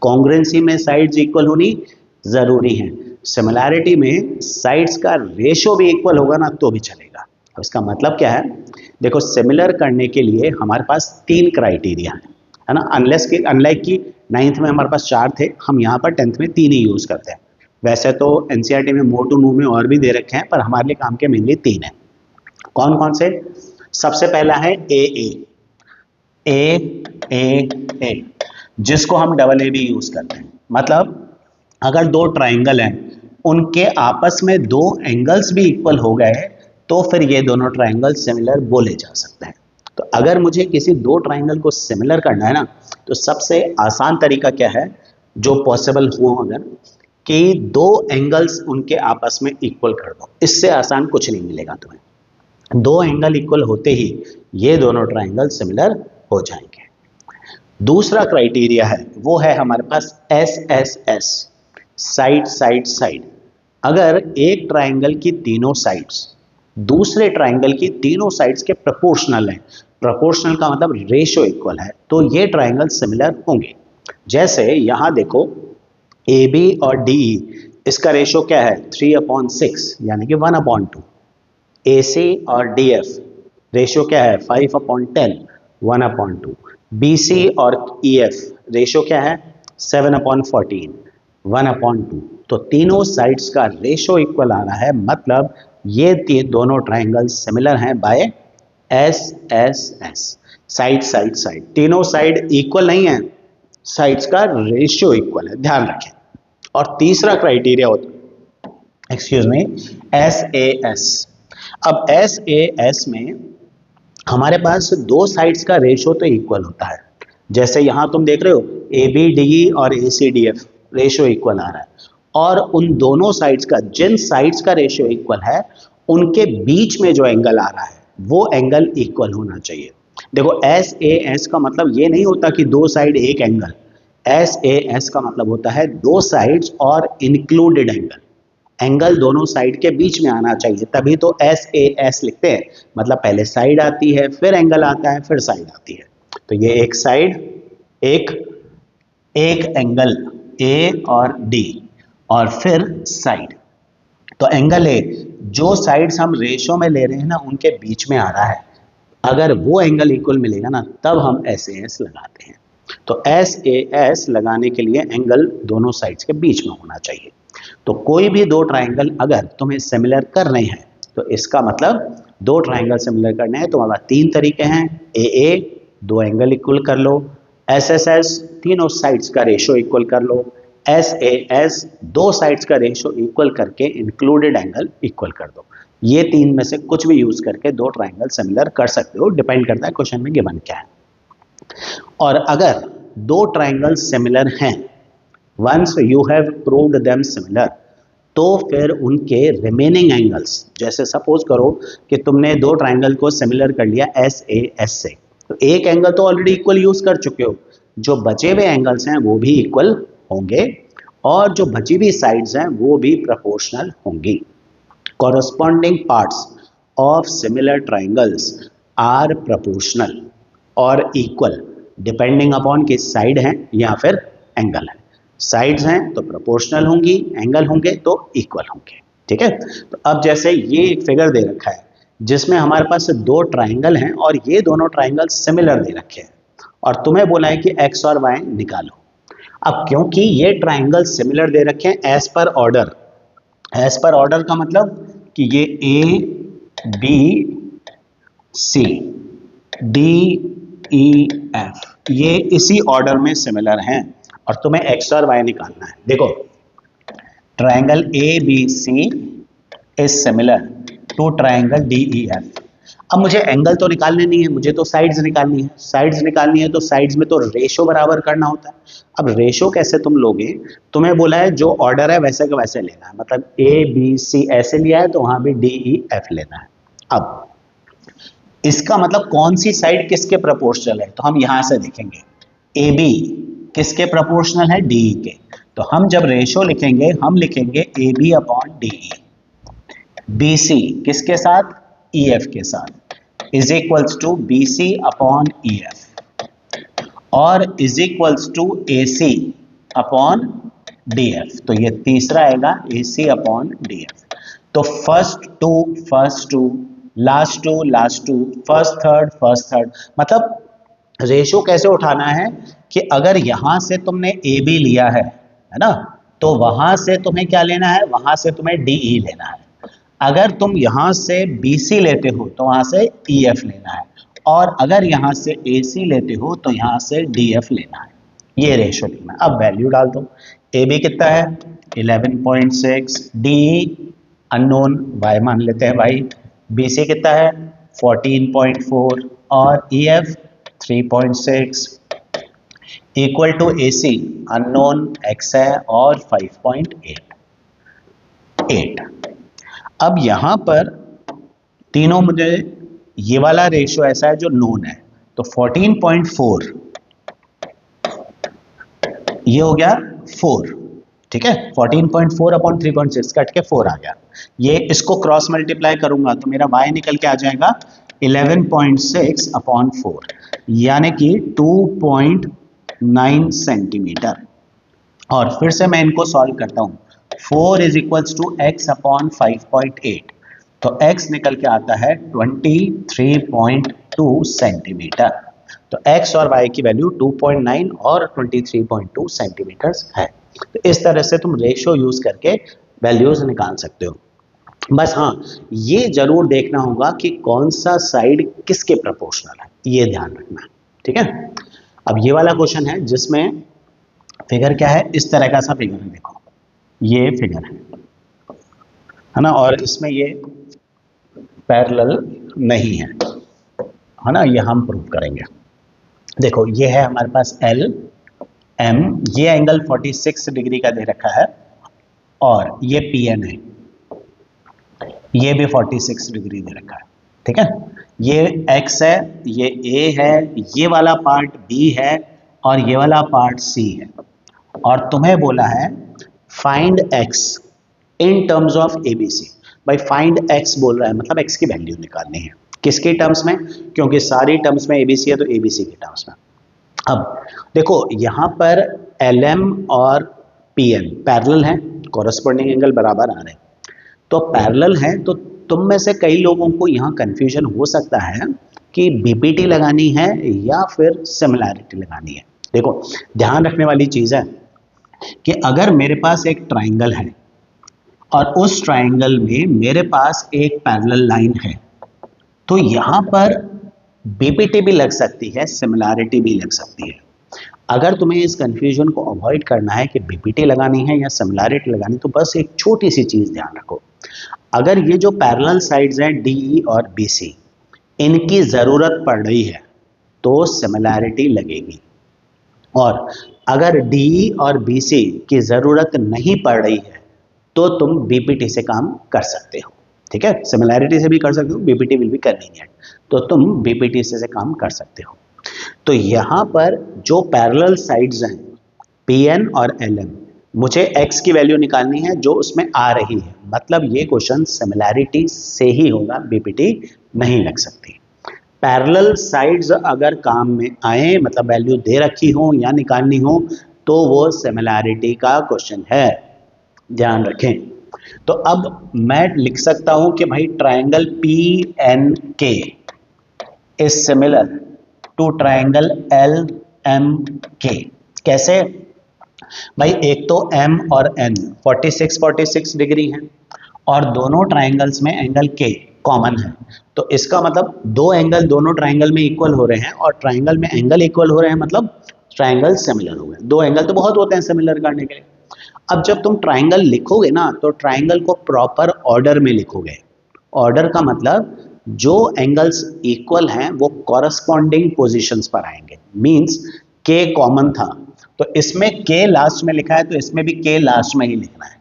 कॉन्ग्रुएंसी में साइड्स इक्वल होनी जरूरी है, सिमिलैरिटी में साइड्स का रेशियो भी इक्वल होगा ना तो भी चलेगा। अब इसका मतलब क्या है, देखो सिमिलर करने के लिए हमारे पास तीन क्राइटेरिया है ना, अनलाइक कि 9th में हमारे पास 4 थे, हम यहाँ पर 10th में 3 ही यूज करते हैं। वैसे तो NCERT में मोर टू नो में और भी दे रखे हैं, पर हमारे लिए काम के मेनली 3 है। कौन कौन से, सबसे पहला है AA, जिसको हम AA भी यूज करते हैं। मतलब अगर दो ट्राइंगल हैं उनके आपस में दो एंगल्स भी इक्वल हो गए तो फिर ये दोनों ट्राइंगल सिमिलर बोले जा सकते हैं। तो अगर मुझे किसी दो ट्राइंगल को सिमिलर करना है ना, तो सबसे आसान तरीका क्या है जो पॉसिबल हो, अगर कि दो एंगल्स उनके आपस में इक्वल कर दो, इससे आसान कुछ नहीं मिलेगा तुम्हें। दो एंगल इक्वल होते ही ये दोनों ट्राइंगल सिमिलर हो जाएंगे। दूसरा क्राइटेरिया है वो है हमारे पास S S S, side side side. अगर एक ट्राइंगल की तीनों साइड्स दूसरे ट्राइंगल की तीनों साइड्स के प्रोपोर्शनल है, प्रोपोर्शनल का मतलब रेशियो इक्वल है, तो ये ट्राइंगल सिमिलर होंगे। जैसे यहां देखो ए बी और डी ई, इसका रेशियो क्या है 3/6 यानी कि 1/2। ए सी और डी एफ रेशियो क्या है 5/10 1/2। बी सी और ई एफ रेशियो क्या है 7/14 1/2। तो तीनों साइड्स का रेशियो इक्वल आ रहा है, मतलब ये दोनों ट्राइंगल सिमिलर हैं by S S S, side side side. तीनों साइड इक्वल नहीं है, साइड्स का रेशियो इक्वल है, ध्यान रखें। और तीसरा क्राइटेरिया होता है excuse me S A S. अब एस ए एस में हमारे पास दो साइड्स का रेशियो तो इक्वल होता है। जैसे यहां तुम देख रहे हो ए बी डी और A C D F ratio equal आ रहा है, और उन दोनों साइड्स का, जिन साइड्स का रेशियो इक्वल है उनके बीच में जो एंगल आ रहा है वो एंगल इक्वल होना चाहिए। देखो एस ए एस का मतलब ये नहीं होता कि दो साइड एक एंगल, एस ए एस का मतलब होता है दो साइड्स और इंक्लूडेड एंगल, एंगल दोनों साइड के बीच में आना चाहिए, तभी तो एस ए एस लिखते हैं। मतलब पहले साइड आती है, फिर एंगल आता है, फिर साइड आती है। तो ये एक साइड, एक एंगल ए और डी, और फिर साइड। तो एंगल ए, जो साइड्स हम रेशो में ले रहे हैं ना उनके बीच में आ रहा है, अगर वो एंगल इक्वल मिलेगा ना तब हम एस ए एस लगाते हैं। तो एस ए एस लगाने के लिए एंगल दोनों साइड्स के बीच में होना चाहिए। तो कोई भी दो ट्राइंगल अगर तुम्हें सिमिलर करने हैं, तो इसका मतलब दो ट्राइंगल सिमिलर करने हैं तो हमारे तीन तरीके हैं। ए दो एंगल इक्वल कर लो, एस एस एस तीनों साइड्स का रेशियो इक्वल कर लो, एस ए एस दो साइड्स का रेशियो इक्वल करके इंक्लूडेड एंगल इक्वल कर दो। ये तीन में से कुछ भी यूज करके दो ट्राइंगल सिमिलर कर सकते हो, डिपेंड करता है क्वेश्चन में गिवन क्या है। और अगर दो ट्राइंगल सिमिलर हैं, once you have proved them similar, तो फिर उनके रिमेनिंग एंगल्स, जैसे सपोज करो कि तुमने दो ट्राइंगल को सिमिलर कर लिया एस ए एस से, तो एक एंगल तो ऑलरेडी इक्वल यूज कर चुके हो, जो बचे हुए एंगल्स हैं वो भी इक्वल होंगे, और जो बची हुई साइड्स हैं वो भी प्रोपोर्शनल होंगी। Corresponding parts of similar triangles are proportional और इक्वल डिपेंडिंग अपॉन कि साइड है या फिर एंगल है। साइड्स हैं तो प्रोपोर्शनल होंगी, एंगल होंगे तो इक्वल होंगे। ठीक है, तो अब जैसे ये एक फिगर दे रखा है जिसमें हमारे पास दो ट्राइंगल हैं और ये दोनों ट्राइंगल सिमिलर दे रखे हैं, और तुम्हें बोला है कि एक्स और वाई निकालो। अब क्योंकि ये ट्राइंगल सिमिलर दे रखे हैं as per order, as per order का मतलब कि ये A B C D E F ये इसी ऑर्डर में सिमिलर हैं, और तुम्हें एक्स और वाई निकालना है। देखो triangle A B C is similar to triangle D E F. अब मुझे एंगल तो निकालने नहीं है, मुझे तो साइड्स निकालनी है। साइड्स निकालनी है तो साइड्स में तो रेशो बराबर करना होता है। अब रेशो कैसे तुम लोगे, तुम्हें बोला है जो ऑर्डर है वैसे का वैसे लेना है, मतलब ए बी सी ऐसे लिया है तो वहां भी डी ई एफ लेना है। अब इसका मतलब कौन सी साइड किसके प्रोपोर्शनल है, तो हम यहां से देखेंगे ए बी किसके प्रोपोर्शनल है डी ई के, तो हम जब रेशो लिखेंगे हम लिखेंगे A B upon D E. B C किसके साथ ई एफ के साथ, is equals to B C upon E F, और is equals to A C upon D F. तो ये तीसरा आएगा A C upon D F. तो first two last two first third, मतलब रेशो कैसे उठाना है कि अगर यहां से तुमने ए बी लिया है ना, तो वहां से तुम्हें क्या लेना है, वहां से तुम्हें डी ई लेना है। अगर तुम यहां से बी सी लेते हो तो वहां से ई एफ लेना है, और अगर यहां से ए सी लेते हो तो यहां से डी एफ लेना है। ये रेशो लेना है। अब वैल्यू डाल दो, ए बी कितना है 11.6, डी अननोन y मान लेते हैं y, बी सी कितना है 14.4 और E F 3.6। Equal to AC, unknown x है और 5.8। अब यहां पर तीनों मुझे, ये वाला रेशियो ऐसा है जो नोन है, तो 14.4 ये हो गया 4, ठीक है। 14.4 अपॉन 3.6 कट के 4 आ गया। ये इसको क्रॉस मल्टीप्लाई करूंगा तो मेरा y निकल के आ जाएगा 11.6 अपॉन 4, यानी कि 2.9 सेंटीमीटर। और फिर से मैं इनको सॉल्व करता हूं। 4 is equals to x upon 5.8, तो x निकल के आता है 23.2 सेंटीमीटर। तो x और y की वैल्यू 2.9 और 23.2 सेंटीमीटर है। तो इस तरह से तुम रेशियो यूज करके वैल्यूज निकाल सकते हो। बस हाँ, ये जरूर देखना होगा कि कौन सा साइड किसके प्रोपोर्शनल है, ये ध्यान रखना, ठीक है। अब ये वाला क्वेश्चन है जिसमें फिगर क्या है, इस तरह का सा फिगर है, देखो ये फिगर है ना, और इसमें ये पैरेलल नहीं है ना, ये हम प्रूव करेंगे। देखो ये है हमारे पास L M, ये एंगल 46 डिग्री का दे रखा है, और ये PN है, ये भी 46 डिग्री दे रखा है, ठीक है। ये X है, ये A है, ये वाला पार्ट B है, और ये वाला पार्ट C है। और तुम्हें बोला है find x in terms of ABC। भाई फाइंड x बोल रहा है मतलब x की वैल्यू निकालनी है, किसके टर्म्स में, क्योंकि सारी टर्म्स में ABC है तो ABC के टर्म्स में। अब देखो यहाँ पर LM और PN पैरेलल हैं, कॉरस्पॉन्डिंग एंगल बराबर आ रहे हैं, तो पैरेलल है, तो तुम में से कई लोगों को यहाँ कंफ्यूजन हो सकता है कि BPT लगानी है या फिर सिमिलैरिटी लगानी है। देखो ध्यान रखने वाली चीज है कि अगर मेरे पास एक ट्राइंगल है और उस ट्राइंगल में मेरे पास एक पैरेलल लाइन है, तो यहां पर बीपीटी भी लग सकती है, सिमिलैरिटी भी लग सकती है। अगर तुम्हें इस कंफ्यूजन को अवॉइड करना है कि बीपीटी लगानी है या सिमिलैरिटी लगानी, तो बस एक छोटी सी चीज ध्यान रखो, अगर ये जो पैरेलल साइड्स हैं DE और BC, इनकी जरूरत पड़ रही है तो सिमिलैरिटी लगेगी, और अगर DE और BC की ज़रूरत नहीं पड़ रही है तो तुम BPT से काम कर सकते हो, ठीक है। सिमिलैरिटी से भी कर सकते हो, BPT विल बी कन्वीनियंट, तो तुम BPT से काम कर सकते हो। तो यहाँ पर जो पैरेलल साइड्स हैं PN और LM, मुझे x की वैल्यू निकालनी है जो उसमें आ रही है, मतलब ये क्वेश्चन सिमिलैरिटी से ही होगा, BPT नहीं लग सकती। पैरेलल साइड्स अगर काम में आए, मतलब वैल्यू दे रखी हो या निकालनी हो, तो वो सिमिलैरिटी का क्वेश्चन है, ध्यान रखें। तो अब मैं लिख सकता हूं कि भाई triangle PNK is similar to triangle LMK। कैसे भाई, एक तो M और N 46 डिग्री है, और दोनों ट्रायंगल्स में एंगल K कॉमन है, तो इसका मतलब दो एंगल दोनों ट्रायंगल में इक्वल हो रहे हैं, और ट्रायंगल में एंगल इक्वल हो रहे हैं, मतलब ट्रायंगल सिमिलर हो गए। दो एंगल तो बहुत होते हैं सिमिलर करने के लिए। अब जब तुम ट्रायंगल लिखोगे ना, तो ट्रायंगल को प्रॉपर ऑर्डर में लिखोगे। ऑर्डर का मतलब जो एंगल्स इक्वल हैं वो कॉरस्पॉन्डिंग पोजीशंस पर आएंगे, मींस K कॉमन था तो इसमें K लास्ट में लिखा है, तो इसमें भी K लास्ट में ही लिखना है।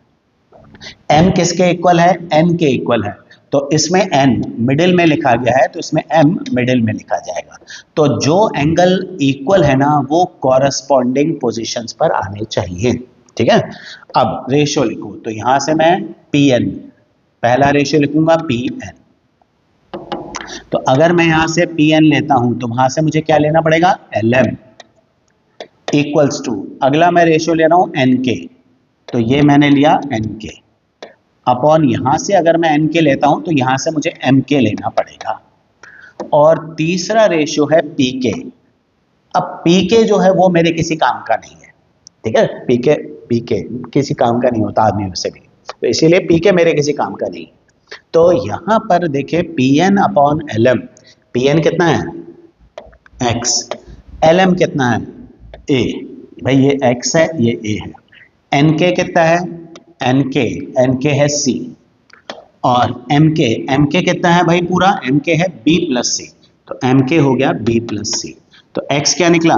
M किसके इक्वल है, N के इक्वल है, तो इसमें N मिडिल में लिखा गया है, तो इसमें M मिडिल में लिखा जाएगा। तो जो एंगल इक्वल है ना, वो कॉरस्पॉन्डिंग पोजीशंस पर आने चाहिए, ठीक है। अब रेशियो लिखो, तो यहां से मैं PN पहला रेशियो लिखूंगा PN। तो अगर मैं यहां से PN लेता हूं तो वहां से मुझे क्या लेना पड़ेगा, LM इक्वल्स टू, अगला मैं रेशियो ले रहा हूं NK, तो ये मैंने लिया NK अपॉन, यहां से अगर मैं NK लेता हूं तो यहां से मुझे MK लेना पड़ेगा। और तीसरा रेशियो है PK। अब PK जो है वो मेरे किसी काम का नहीं है, ठीक है। PK किसी काम का नहीं होता आदमी से भी, तो इसीलिए PK मेरे किसी काम का नहीं। तो यहां पर देखिए PN अपॉन LM, PN कितना है X, LM कितना है A, भाई ये X है ये A है। NK कितना है NK है C, और MK कितना है भाई पूरा, MK है B प्लस C, तो MK हो गया B प्लस C। तो X क्या निकला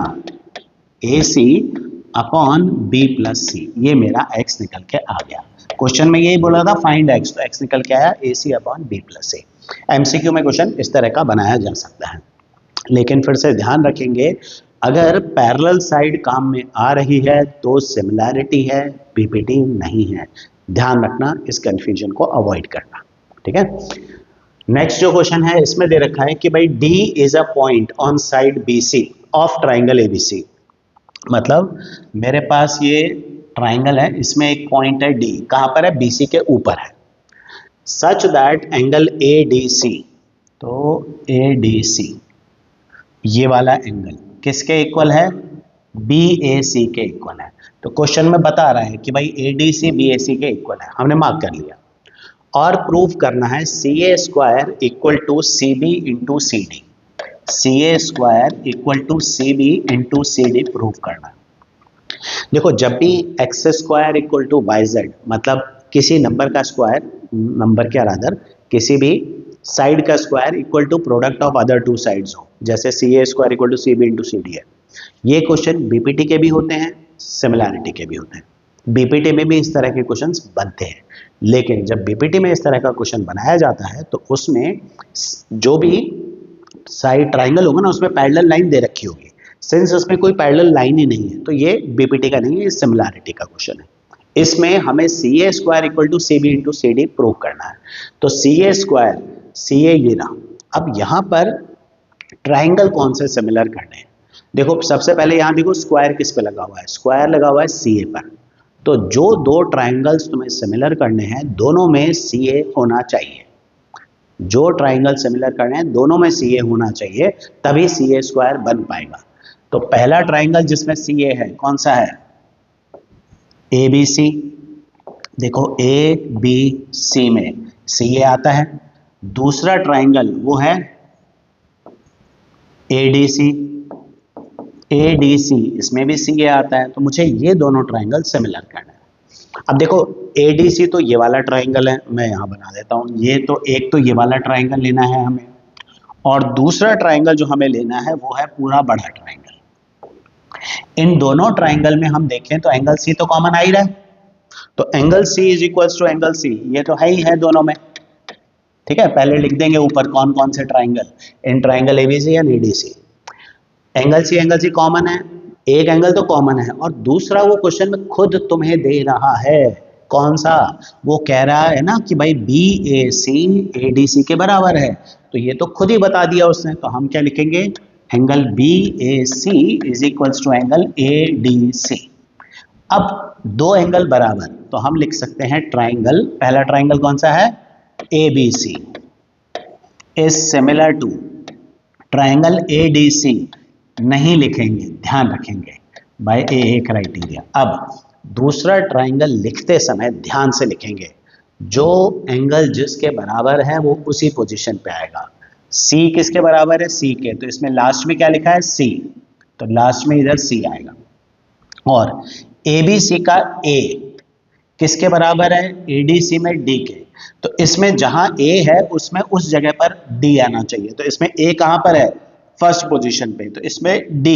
ए सी अपॉन बी प्लस सी, ये मेरा x निकल के आ गया। क्वेश्चन में यही बोला था फाइंड x, तो x निकल के आया ए सी अपॉन बी प्लस सी। एमसीक्यू में क्वेश्चन इस तरह का बनाया जा सकता है, लेकिन फिर से ध्यान रखेंगे अगर पैरेलल साइड काम में आ रही है तो सिमिलैरिटी है, पीपीटी नहीं है। ध्यान रखना, इस कंफ्यूजन को अवॉइड करना, ठीक है। नेक्स्ट जो क्वेश्चन है इसमें दे रखा है कि भाई D is a point on side BC of triangle ABC। मतलब मेरे पास ये ट्राइंगल है, इसमें एक पॉइंट है D, कहां पर है? BC के ऊपर है। सच दैट एंगल ADC, तो ADC ये वाला एंगल किसके इक्वल है? BAC के इक्वल है। तो क्वेश्चन में बता रहा है कि भाई ADC BAC के इक्वल है, हमने मार्क कर लिया। और प्रूफ करना है CA square equal to CB into CD, CA square equal to CB into CD proof करना है। देखो जब भी x square equal to YZ, मतलब किसी नंबर का स्क्वायर, नंबर क्या रादर किसी भी साइड का square equal to product of other two sides हो, जैसे CA square equal to CB into CD है। ये क्वेश्चन BPT के भी होते हैं, सिमिलैरिटी के भी होते हैं। BPT में भी इस तरह के क्वेश्चंस बनते हैं, लेकिन जब BPT में इस तरह का क्वेश्चन बनाया जाता है तो उसमें जो भी साइड ट्राइंगल होगा ना उसमें पैरेलल लाइन दे रखी होगी। सिंस उसमें कोई पैरेलल लाइन ही नहीं है तो ये BPT का नहीं है, ये सिमिलैरिटी का क्वेश्चन है। इसमें हमें CA square equal to CB into CD prove करना है। तो CA स्क्वायर, CA ये रहा। अब यहाँ पर ट्राइंगल कौन से सिमिलर करने हैं? देखो सबसे पहले यहाँ देखो स्क्वायर किस पे लगा हुआ है? स्क्वायर लगा हुआ है CA पर। तो जो दो ट्राइंगल्स तुम्हें सिमिलर करने हैं दोनों में CA होना चाहिए। जो ट्राइंगल सिमिलर करने हैं दोनों में CA होना चाहिए, तभी CA स्क्वायर बन पाएगा। तो पहला ट्राइंगल जिसमें CA है कौन सा है? ABC। देखो ABC में CA आता है। दूसरा ट्राइंगल वो है ADC, ADC इसमें भी CA आता है। तो मुझे ये दोनों ट्राइंगल सिमिलर करना है। अब देखो ADC तो ये वाला ट्राइंगल है, मैं यहाँ बना देता हूँ। ये तो एक तो ये वाला ट्राइंगल लेना है हमें, और दूसरा ट्राइंगल जो हमें लेना है वो है पूरा बड़ा ट्राइंगल। इन दोनों ट्राइंगल में हम देखें तो एंगल C तो कॉमन आ ही रहा है, तो angle C is equals to angle C, ये तो है ही है दोनों में, ठीक है। पहले लिख देंगे ऊपर कौन कौन से ट्राइंगल, इन ट्राइंगल ABC या ADC। एंगल C कॉमन है, एक एंगल तो कॉमन है, और दूसरा वो क्वेश्चन में खुद तुम्हें दे रहा है कौन सा? वो कह रहा है ना कि भाई BAC ADC के बराबर है, तो ये तो खुद ही बता दिया उसने। तो हम क्या लिखेंगे? Angle BAC is equals to angle ADC। अब दो एंगल बराबर, तो हम लिख सकते हैं ट्राइंगल, पहला ट्राइंगल कौन सा है? ABC is similar to triangle ADC। नहीं लिखेंगे, ध्यान रखेंगे बाय ए क्राइटेरिया। अब दूसरा ट्राइंगल लिखते समय ध्यान से लिखेंगे, जो एंगल जिसके बराबर है वो उसी पोजीशन पे आएगा। C किसके बराबर है? C के, तो इसमें लास्ट में क्या लिखा है? C, तो लास्ट में इधर C आएगा। और ABC का A किसके बराबर है? ADC में D के, तो इसमें जहां A है उसमें उस जगह पर D आना चाहिए। तो इसमें A कहां पर है? फर्स्ट पोजीशन पे, तो इसमें D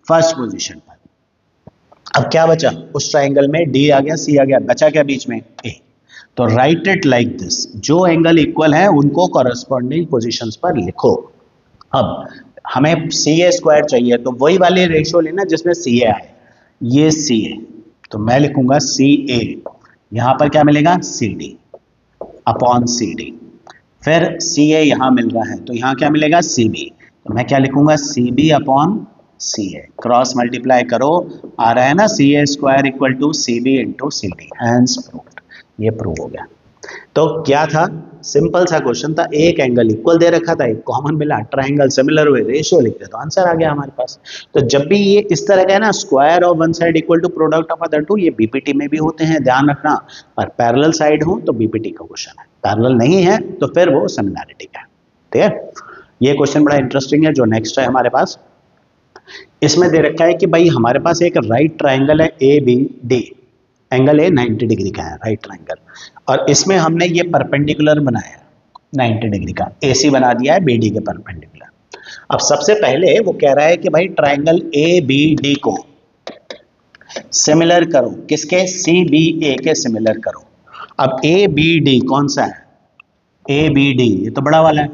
फर्स्ट पोजीशन पर। अब क्या बचा? उस ट्राइंगल में D आ गया, C आ गया, बचा क्या बीच में? A। तो राइट इट लाइक दिस, जो एंगल इक्वल है उनको कॉरेस्पॉन्डिंग पोजीशंस पर लिखो। अब हमें CA स्क्वायर चाहिए, तो वही वाले रेशियो लेना जिसमें CA आए। ये CA, तो मैं लिखूंगा CA, यहां पर क्या मिलेगा? CD upon CD। फिर CA यहां मिल रहा है, तो यहां क्या मिलेगा? CB, तो मैं क्या लिखूंगा? CB upon CA, cross multiply करो, आ रहा है ना CA square equal to CB into CD, hence proved. ये प्रूव हो गया। तो क्या था? सिंपल सा क्वेश्चन था, एक एंगल इक्वल दे रखा था, एक कॉमन मिला, ट्राइंगल सिमिलर हुए, रेशियो लिखते तो आंसर आ गया हमारे पास। तो जब भी ये इस तरह का है ना, square of one side equal to product of other two, ये BPT में भी होते हैं, ध्यान रखना। और पैरेलल साइड हो तो BPT का क्वेश्चन है, पैरेलल नहीं है तो फिर वो सिमिलैरिटी का है, ठीक है। ये क्वेश्चन बड़ा इंटरेस्टिंग है। जो नेक्स्ट है हमारे पास, इसमें दे रखा है कि भाई हमारे पास एक राइट ट्राइंगल है ABD, एंगल A 90 डिग्री का है, राइट ट्राइंगल, और इसमें हमने ये परपेंडिकुलर बनाया 90 डिग्री का, AC बना दिया है BD के परपेंडिकुलर। अब सबसे पहले वो कह रहा है कि भाई ट्राइंगल ए बी डी को सिमिलर करो, किसके, सी बी ए के सिमिलर करो। अब ए बी डी कौन सा है, ए बी डी ये तो बड़ा वाला है,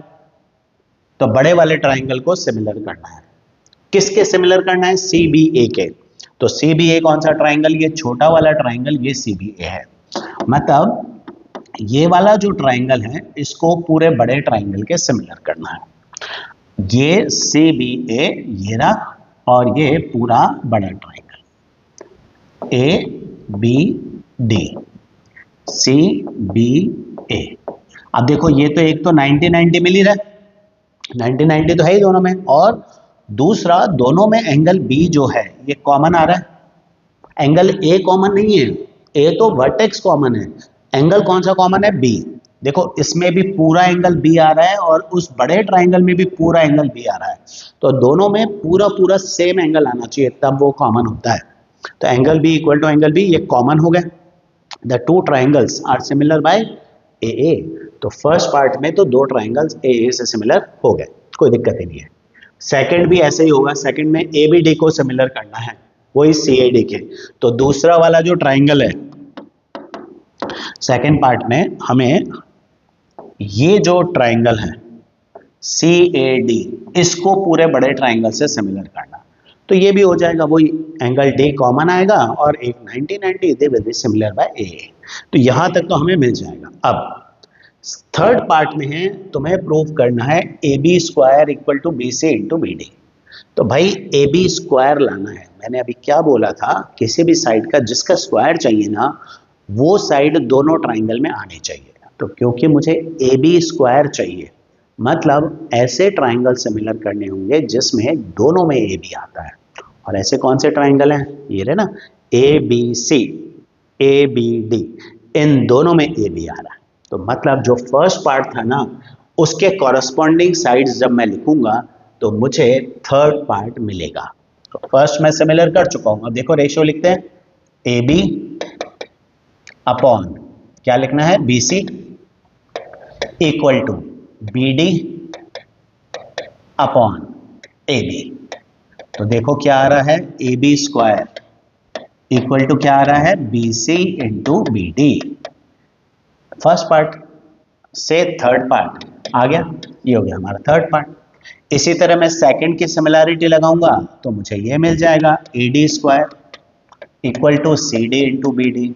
तो बड़े वाले ट्राइंगल को सिमिलर करना है। किसके सिमिलर करना है, सी बी ए के। तो सी बी ए कौन सा ट्राइंगल, ये छोटा वाला ट्राइंगल, ये सी बी ए है। मतलब ये वाला जो ट्राइंगल है इसको पूरे बड़े ट्राइंगल के सिमिलर करना है। ये सी बी ए ये रहा, और ये पूरा बड़ा triangle A B D, C B A. अब देखो ये तो एक तो 90-90 मिल ही रहा है, 90-90 तो है ही दोनों में, और दूसरा दोनों में एंगल बी जो है ये कॉमन आ रहा है। एंगल ए कॉमन नहीं है, ए तो वर्टेक्स कॉमन है, एंगल कौन सा कॉमन है, बी। देखो इसमें भी पूरा एंगल बी आ रहा है और उस बड़े ट्राइंगल में भी पूरा एंगल बी आ रहा है, तो दोनों में पूरा पूरा सेम एंगल आना चाहिए, तब वो कॉमन होता है। तो angle B equal to angle B, ये कॉमन हो गए। The two triangles are similar by A A. तो फर्स्ट पार्ट में तो दो ट्राइंगल्स ए ए से सिमिलर हो गए, कोई दिक्कत ही नहीं है। सेकंड भी ऐसे ही होगा, सेकंड में ए बी डी को सिमिलर करना है, वही सी ए डी के। तो दूसरा वाला जो ट्राइंगल है सेकंड पार्ट में हमें ये जो ट्राइंगल है सी ए डी, इसको पूरे बड़े ट्राइंगल से सिमिलर करना। तो ये भी हो जाएगा, वही एंगल डी कॉमन आएगा और एक 90-90 they will be similar by A. तो यहां तक तो हमें मिल जाएगा। अब थर्ड पार्ट में है, तुम्हें प्रूव करना है A B square equal to B C into B D. तो भाई ए बी स्क्वायर लाना है। मैंने अभी क्या बोला था, किसी भी साइड का जिसका स्क्वायर चाहिए ना, वो साइड दोनों ट्राइंगल में आनी चाहिए। तो क्योंकि मुझे ए बी स्क्वायर चाहिए, मतलब ऐसे ट्राइंगल सिमिलर करने होंगे जिसमें दोनों में ए बी आता है। और ऐसे कौन से ट्राइंगल हैं, ये रहे ना, A B C, A B D, इन दोनों में ए बी आ रहा है। तो मतलब जो फर्स्ट पार्ट था ना, उसके कॉरस्पॉन्डिंग साइड्स जब मैं लिखूंगा तो मुझे थर्ड पार्ट मिलेगा। तो फर्स्ट मैं सिमिलर कर चुका हूं। अब देखो रेशियो लिखते हैं, ए बी अपॉन क्या लिखना है, B C equal to B D upon A B. तो देखो क्या आ रहा है, A B square equal to क्या आ रहा है, B C into B D. First part से थर्ड पार्ट आ गया, ये हो गया हमारा थर्ड पार्ट। इसी तरह मैं सेकंड की सिमिलैरिटी लगाऊंगा तो मुझे ये मिल जाएगा, A D square equal to C D into B D.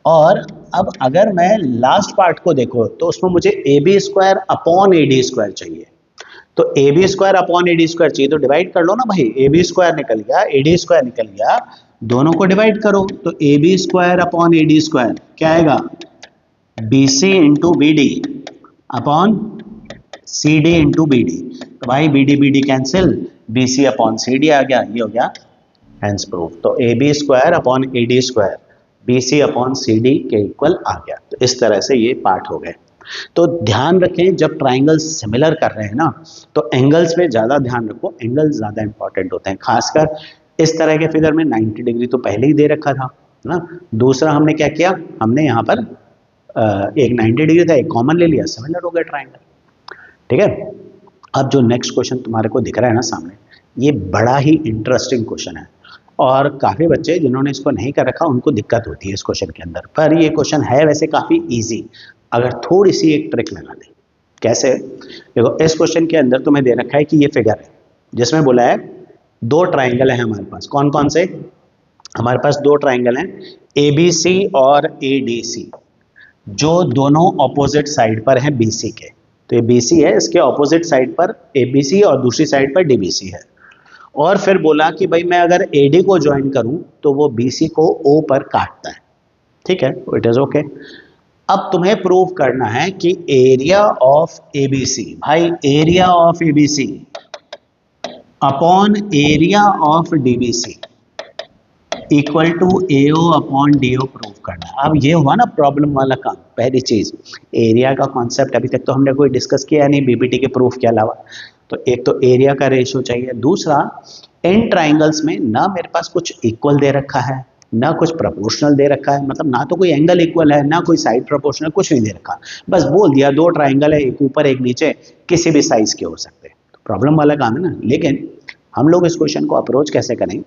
और अब अगर मैं लास्ट पार्ट को देखो तो उसमें मुझे A B square upon A D square चाहिए। तो A B square upon A D square चाहिए तो डिवाइड कर लो ना भाई, ए बी स्क्वायर निकल गया, ए डी स्क्वायर निकल गया, दोनों को डिवाइड करो। तो A B square upon A D square क्या आएगा, B C into B D upon C D into B D. तो भाई B D cancel, B C upon C D आ गया, ये हो गया हेंस प्रूफ। तो A B square upon A D square B C upon C D के equal आ गया। तो इस तरह से ये पार्ट हो गए। तो ध्यान रखें जब ट्राइंगल्स सिमिलर कर रहे हैं ना, तो एंगल्स पे ज़्यादा ध्यान रखो, एंगल्स ज़्यादा इंपॉर्टेंट होते हैं। खासकर इस तरह के फिगर में 90 डिग्री तो पहले ही दे रखा था ना। दूसरा हमने क्या किया, हमने यहाँ पर एक 90 डिग्री था, एक कॉमन ले लिया, सिमिलर हो गया ट्राइंगल। ठीक है। अब जो नेक्स्ट क्वेश्चन तुम्हारे को दिख रहा है ना सामने, ये बड़ा ही इंटरेस्टिंग क्वेश्चन है और काफ़ी बच्चे जिन्होंने इसको नहीं कर रखा उनको दिक्कत होती है इस क्वेश्चन के अंदर। पर ये क्वेश्चन है वैसे काफ़ी इजी, अगर थोड़ी सी एक ट्रिक लगा दें। कैसे, देखो इस क्वेश्चन के अंदर तुम्हें दे रखा है कि ये फिगर है जिसमें बोला है दो ट्राइंगल है हमारे पास। कौन कौन से, हमारे पास दो ट्राइंगल हैं, ए बी सी और ए डी सी, जो दोनों ऑपोजिट साइड पर हैं बी सी के। तो ये बी सी है, इसके ऑपोजिट साइड पर ए बी सी और दूसरी साइड पर डी बी सी है। और फिर बोला कि भाई मैं अगर ए डी को ज्वाइन करूं तो वो बी सी को ओ पर काटता है। ठीक है, इट इज ओके। अब तुम्हें प्रूव करना है कि area of A B C, भाई area of A B C upon area of D B C equal to A O upon D O prove करना है। अब ये हुआ ना प्रॉब्लम वाला काम। पहली चीज, एरिया का कॉन्सेप्ट अभी तक तो हमने कोई डिस्कस किया नहीं बीबीटी के प्रूफ के अलावा। तो एक तो एरिया का रेशियो चाहिए, दूसरा इन ट्राइंगल्स में ना मेरे पास कुछ इक्वल दे रखा है ना कुछ प्रोपोर्शनल दे रखा है, मतलब ना तो कोई एंगल इक्वल है ना कोई साइड प्रोपोर्शनल, कुछ नहीं दे रखा। बस बोल दिया दो ट्राइंगल है, एक ऊपर एक नीचे, किसी भी साइज के हो सकते हैं। प्रॉब्लम वाला काम है ना। लेकिन हम लोग इस क्वेश्चन को अप्रोच कैसे करें,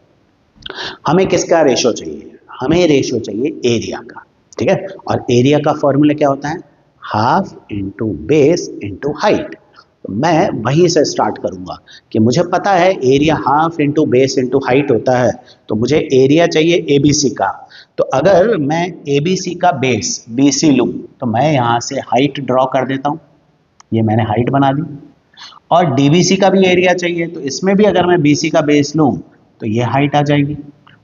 हमें किसका रेशो चाहिए, हमें रेशो चाहिए एरिया का, ठीक है। और एरिया का फॉर्मूला क्या होता है, half into base into height. तो मैं वहीं से स्टार्ट करूंगा कि मुझे पता है area half into base into height होता है, तो मुझे एरिया चाहिए एबीसी का। तो अगर मैं एबीसी का बेस बीसी लूं तो मैं यहां से हाइट ड्रॉ कर देता हूं, ये मैंने हाइट बना दी। और डीबीसी का भी एरिया चाहिए, तो इसमें भी अगर मैं बीसी का बेस लूं तो ये हाइट आ जाएगी।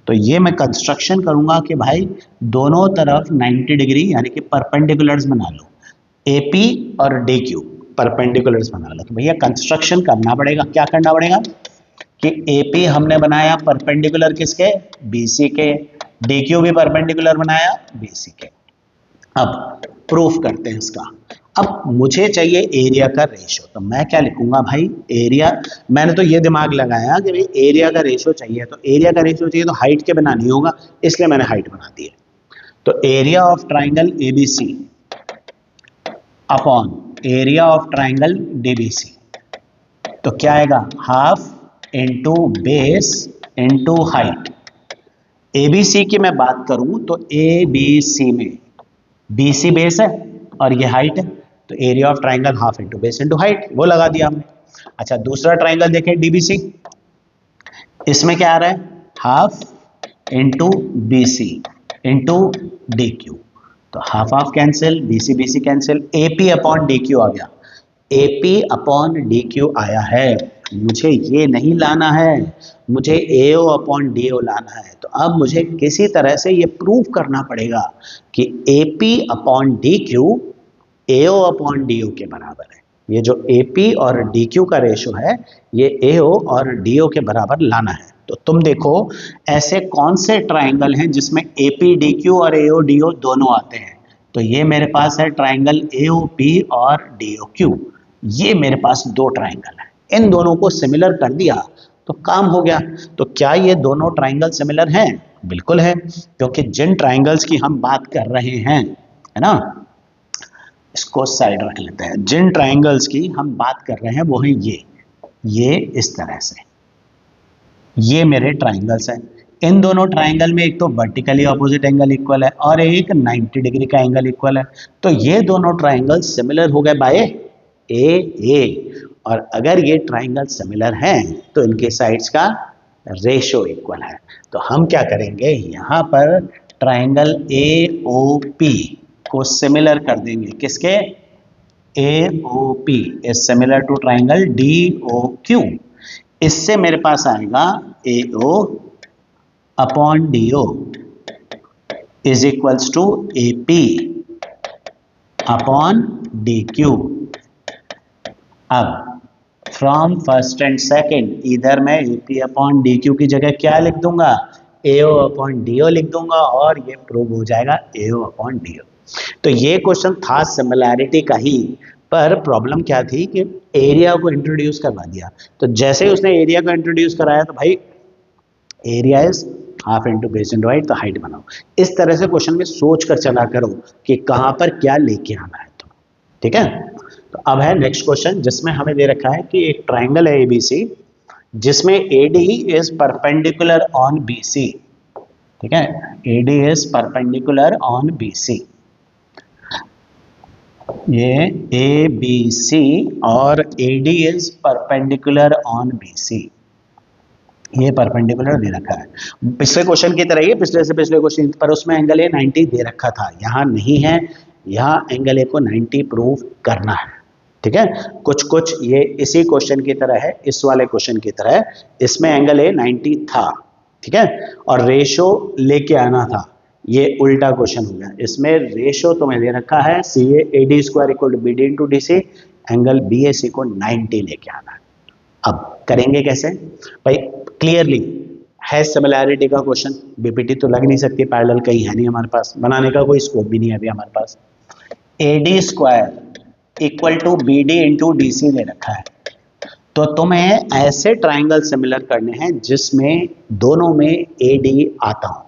तो ये मैं कंस्ट्रक्शन करूंगा कि भाई दोनों तरफ 90 डिग्री यानी कि परपेंडिकुलर्स बना लो, एपी और डीक्यू परपेंडिकुलर्स बना लो। तो भैया कंस्ट्रक्शन करना पड़ेगा, क्या करना पड़ेगा कि एपी हमने बनाया परपेंडिकुलर किसके, बीसी के, डीक्यू भी परपेंडिकुलर बनाया बीसी के। अब प्रूफ करते हैं इसका। अब मुझे चाहिए एरिया का रेशो, तो मैं क्या लिखूंगा भाई, एरिया, मैंने तो ये दिमाग लगाया कि भाई एरिया का रेशो चाहिए, तो एरिया का रेशो चाहिए तो हाइट के बिना नहीं होगा, इसलिए मैंने हाइट बना दी है। तो area of triangle ABC upon area of triangle DBC, तो क्या आएगा, half into base into height. ABC की मैं बात करूं तो एबीसी में बीसी बेस है और ये हाइट है, तो area of triangle half into base into height, वो लगा दिया हमने। अच्छा दूसरा ट्राइंगल देखें डीबीसी, इसमें क्या आ रहा है, half into BC into D Q, तो half half cancel, BC BC cancel, AP upon D Q आ गया, एपी अपॉन डी क्यू आया है। मुझे ये नहीं लाना है, मुझे एओ अपॉन डीओ लाना है। तो अब मुझे किसी तरह से ये प्रूव करना पड़ेगा कि AP upon D Q AO upon DO के बराबर है। ये जो एपी और डी क्यू का रेशो है ये एओ और डीओ के बराबर लाना है। तो तुम देखो ऐसे कौन से ट्राइंगल हैं जिसमें एपी डी क्यू और एओ डीओ दोनों आते हैं। तो ये मेरे पास है ट्राइंगल एओपी और डीओक्यू, ये मेरे पास दो ट्राइंगल है, इन दोनों को सिमिलर कर दिया तो काम हो गया। तो क्या ये दोनों ट्राइंगल सिमिलर हैं, बिल्कुल है, क्योंकि जिन ट्राइंगल्स की हम बात कर रहे हैं, है ना, इसको साइड रख लेते हैं, जिन ट्राइंगल्स की हम बात कर रहे हैं वो है ये इस तरह से, ये मेरे ट्राइंगल्स हैं। इन दोनों ट्राइंगल में एक तो वर्टिकली ऑपोजिट एंगल इक्वल है और एक 90 डिग्री का एंगल इक्वल है, तो ये दोनों ट्राइंगल सिमिलर हो गए बाय ए। और अगर ये ट्राइंगल सिमिलर हैं तो इनके साइड्स का रेशो इक्वल है। तो हम क्या करेंगे, यहाँ पर ट्राइंगल ए ओ पी को सिमिलर कर देंगे, किसके, A O P is similar to triangle D O Q. इससे मेरे पास आएगा A O upon D O is equals to A P upon D Q. अब फ्रॉम फर्स्ट एंड सेकेंड इधर मैं A P upon D Q की जगह क्या लिख दूंगा, ए ओ अपॉन डी ओ लिख दूंगा और ये प्रूव हो जाएगा ए ओ अपॉन डी ओ। तो ये क्वेश्चन था सिमिलैरिटी का ही, पर प्रॉब्लम क्या थी कि एरिया को इंट्रोड्यूस करवा दिया। तो जैसे ही उसने एरिया को इंट्रोड्यूस कराया तो भाई area is half into base into height, तो हाइट बनाओ। इस तरह से क्वेश्चन में सोच कर चला करो कि कहाँ पर क्या लेके आना है, तो ठीक है। तो अब है नेक्स्ट क्वेश्चन जिसमें हमें दे रखा है कि एक ट्राइंगल है एबीसी जिसमें AD is perpendicular on BC, ठीक है, AD is perpendicular on BC. ये ए बी सी और A D is perpendicular on B C, ये परपेंडिकुलर दे रखा है पिछले क्वेश्चन की तरह ही, पिछले से पिछले क्वेश्चन पर उसमें एंगल ए 90 दे रखा था, यहाँ नहीं है, यहाँ एंगल ए को 90 प्रूव करना है, ठीक है। कुछ कुछ ये इसी क्वेश्चन की तरह है, इस वाले क्वेश्चन की तरह, इसमें एंगल ए 90 था, ठीक है, और रेशो लेके आना था, ये उल्टा क्वेश्चन हो गया। इसमें रेशो तुम्हें दे रखा है C A D square equal to B D into D C, angle B A C को 90 लेके आना है। अब करेंगे कैसे भाई, क्लियरली है सिमिलैरिटी का क्वेश्चन, बीपीटी तो लग नहीं सकती, पैरेलल कहीं है नहीं हमारे पास, बनाने का कोई स्कोप भी नहीं है अभी हमारे पास। A D square equal to B D into D C दे रखा है, तो तुम्हें ऐसे ट्राइंगल सिमिलर करने हैं जिसमें दोनों में ए डी आता हो।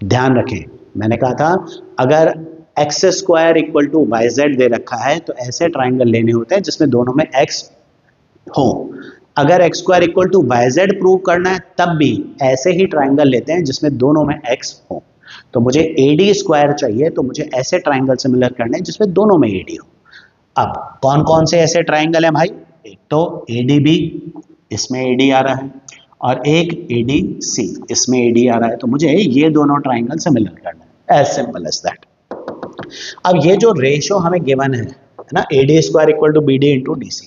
ध्यान रखें मैंने कहा था अगर X square equal to Y Z दे रखा है तो ऐसे ट्राइंगल लेने होते हैं जिसमें दोनों में एक्स हो। अगर X square equal to Y Z prove करना है तब भी ऐसे ही ट्राइंगल लेते हैं जिसमें दोनों में एक्स हो। तो मुझे ए डी स्क्वायर चाहिए, तो मुझे ऐसे ट्राइंगल सिमिलर करने हैं जिसमें दोनों में ए डी हो। अब कौन कौन से ऐसे ट्राइंगल हैं भाई? एक तो ए डी बी, इसमें ए डी आ रहा है, और एक ए डी सी, इसमें ए डी आ रहा है। तो मुझे ये दोनों ट्राइंगल सिमिलर करना है, एज सिंपल एज दैट। अब ये जो रेशो हमें गिवन है ना, A D square equal to B D into D C,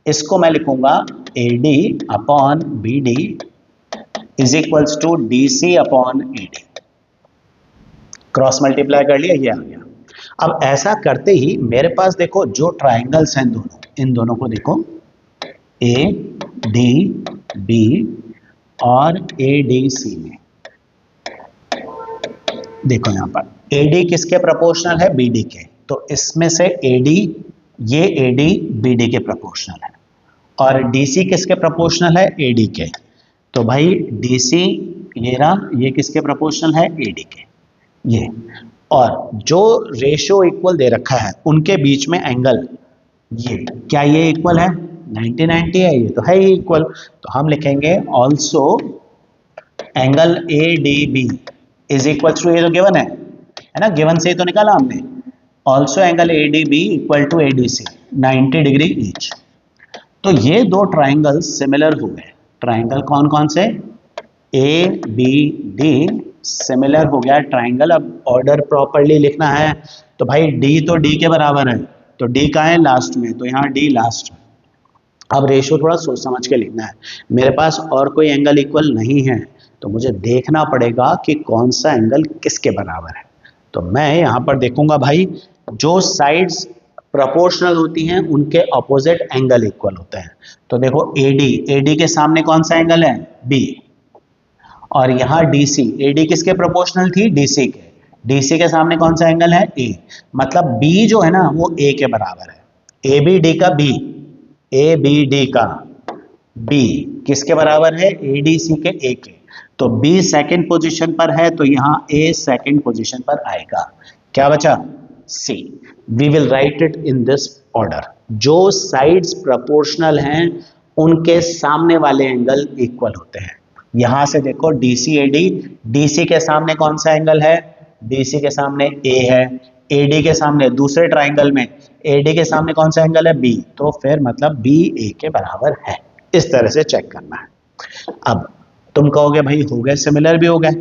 इसको मैं लिखूंगा A D upon B D is equals to D C upon A D. Cross multiply कर लिया, ये आ गया। अब ऐसा करते ही मेरे पास देखो जो ट्राइंगल्स हैं दोनों, इन दोनों को देखो, ए डी बी और ए डी सी में देखो यहां पर ए डी किसके प्रोपोर्शनल है? बी डी के। तो इसमें से ए डी, ये ए डी बी डी के प्रोपोर्शनल है, और डी सी किसके प्रोपोर्शनल है? ए डी के। तो भाई डी सी ये रहा, ये किसके प्रोपोर्शनल है? ए डी के, ये। और जो रेशो इक्वल दे रखा है उनके बीच में एंगल, ये क्या ये इक्वल है? 90-90 है, ये तो है ही इक्वल। तो हम लिखेंगे also angle A D B is equal to, ये तो गिवन है ना, गिवन से ही तो निकाला हमने। Also angle A D B equal to A D C 90 degree each. तो ये दो ट्राइंगल सिमिलर हो गए। ट्राइंगल कौन कौन से? ए बी डी सिमिलर हो गया ट्राइंगल। अब ऑर्डर प्रॉपरली लिखना है तो भाई डी तो डी के बराबर है, तो डी कहाँ है? लास्ट में, तो यहाँ डी लास्ट में। अब रेशो थोड़ा सोच समझ के लिखना है। मेरे पास और कोई एंगल इक्वल नहीं है, तो मुझे देखना पड़ेगा कि कौन सा एंगल किसके बराबर है। तो मैं यहाँ पर देखूंगा भाई, जो साइड्स प्रोपोर्शनल होती हैं उनके ऑपोजिट एंगल इक्वल होते हैं। तो देखो ए डी के सामने कौन सा एंगल है? बी। और यहाँ डी सी, ए डी किसके प्रोपोर्शनल थी? डी सी के। डी सी के सामने कौन सा एंगल है? ए। मतलब बी जो है ना वो ए के बराबर है। ए बी डी का बी, ए बी डी का बी किसके बराबर है? ए डी सी के ए के। तो बी सेकंड पोजीशन पर है, तो यहाँ ए सेकंड पोजीशन पर आएगा। क्या बचा? C. We will write it in this order. जो साइड्स प्रोपोर्शनल हैं उनके सामने वाले एंगल इक्वल होते हैं। यहां से देखो D C A D, D C के सामने कौन सा एंगल है? डी सी के सामने ए है। ए डी के सामने दूसरे ट्राइंगल में ए डी के सामने कौन सा एंगल है? बी। तो फिर मतलब बी ए के बराबर है। इस तरह से चेक करना है। अब तुम कहोगे भाई हो गए, सिमिलर भी हो गए,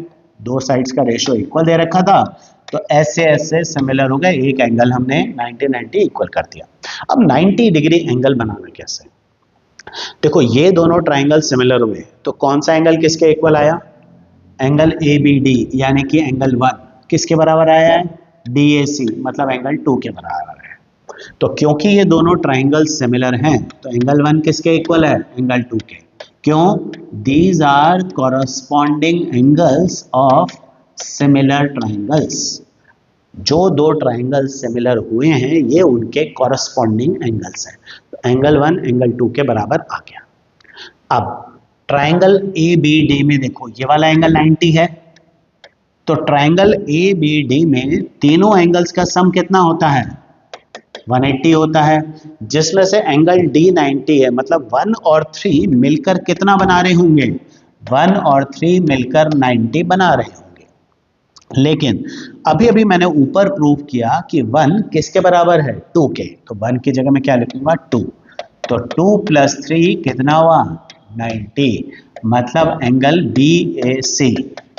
दो साइड्स का रेशियो इक्वल दे रखा था, तो ऐसे ऐसे सिमिलर हो गए, एक एंगल हमने 90-90 इक्वल कर दिया। अब 90 डिग्री एंगल बनाना कैसे? देखो ये दोनों ट्राइंगल सिमिलर हुए, तो कौन सा एंगल किसके इक्वल आया? एंगल ए बी डी, यानी कि एंगल 1 किसके बराबर आया है? डी ए सी, मतलब एंगल 2 के बराबर है। तो क्योंकि ये दोनों ट्राइंगल सिमिलर हैं, तो एंगल 1 किसके इक्वल है? एंगल 2 के। क्यों? These are corresponding angles of similar triangles. जो दो ट्राइंगल सिमिलर हुए हैं ये उनके कॉरस्पॉन्डिंग एंगल्स हैं। तो एंगल 1 एंगल 2 के बराबर आ गया। अब ट्राइंगल ए बी डी में देखो ये वाला एंगल 90 है, तो ट्राइंगल ए बी डी में तीनों एंगल्स का सम कितना होता है? 180 होता है, जिसमें से एंगल डी 90 है। मतलब 1 और 3 मिलकर कितना बना रहे होंगे? 1 और 3 मिलकर 90 बना रहे होंगे। लेकिन अभी अभी मैंने ऊपर प्रूव किया कि 1 किसके बराबर है? 2 के। तो 1 की जगह मैं क्या लिखूंगा? 2। तो 2 + 3 कितना हुआ? 90। मतलब एंगल बी ए सी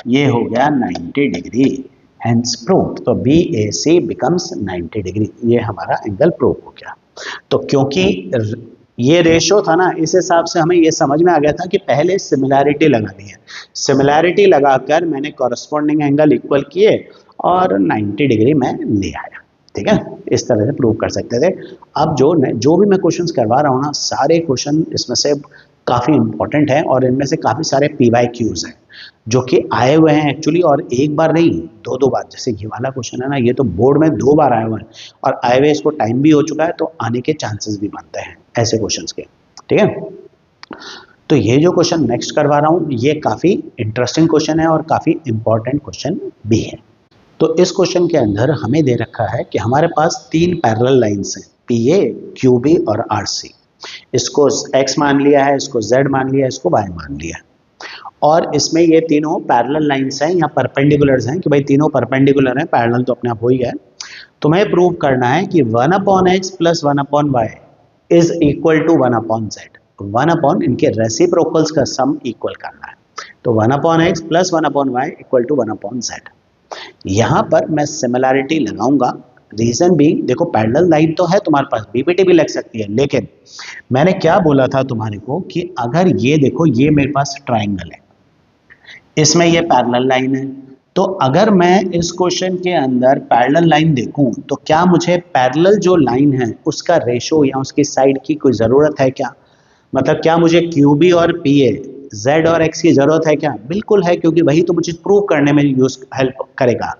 ये हो गया 90 डिग्री, हेंस प्रूव। तो B A C becomes 90 degree, ये हमारा एंगल प्रूव हो गया। तो क्योंकि ये रेशो था ना, इस हिसाब से हमें ये समझ में आ गया था कि पहले सिमिलैरिटी लगानी है। सिमिलैरिटी लगाकर मैंने कॉरस्पॉन्डिंग एंगल इक्वल किए और 90 डिग्री मैं ले आया। ठीक है, इस तरह से प्रूव कर सकते थे। अब जो भी मैं क्वेश्चंस करवा रहा हूँ ना, सारे क्वेश्चन इसमें से काफ़ी इंपॉर्टेंट हैं और इनमें से काफ़ी सारे PYQs हैं जो कि आए हुए हैं एक्चुअली, और एक बार नहीं 2 बार। जैसे ये वाला क्वेश्चन है ना, ये तो बोर्ड में 2 बार आए हुए हैं और आए हुए इसको टाइम भी हो चुका है, तो आने के चांसेस भी बनते हैं ऐसे क्वेश्चंस के। ठीक है, तो ये जो क्वेश्चन नेक्स्ट करवा रहा हूँ ये काफ़ी इंटरेस्टिंग क्वेश्चन है और काफ़ी इंपॉर्टेंट क्वेश्चन भी है। तो इस क्वेश्चन के अंदर हमें दे रखा है कि हमारे पास 3 पैरेलल लाइन्स हैं, PA, QB और RC। इसको x मान लिया है, इसको z मान लिया है, इसको y मान लिया है। और इसमें ये तीनों पैरेलल लाइंस हैं या परपेंडिकुलर्स हैं कि भाई तीनों परपेंडिकुलर हैं, पैरेलल तो अपने आप हो ही गया। तुम्हें प्रूव करना है कि 1/x plus 1/y is equal to 1/z। 1 इनके रेसिप्रोकल्स का सम इक्वल करना है। तो 1/x plus 1/y equal to 1/z। यहां पर मैं सिमिलैरिटी लगाऊंगा। रीजन भी देखो, पैरेलल लाइन तो है तुम्हारे पास, बीपीटी भी लग सकती है, लेकिन मैंने क्या बोला था तुम्हारे को कि अगर ये देखो, ये मेरे पास ट्राइंगल है, इसमें ये पैरेलल लाइन है, तो अगर मैं इस क्वेश्चन के अंदर पैरेलल लाइन देखूं तो क्या मुझे पैरेलल जो लाइन है उसका रेशो या उसकी साइड की कोई ज़रूरत है क्या? मतलब क्या मुझे क्यूबी और पीए, जेड और एक्स की ज़रूरत है क्या? बिल्कुल है, क्योंकि वही तो मुझे प्रूव करने में यूज हेल्प करेगा।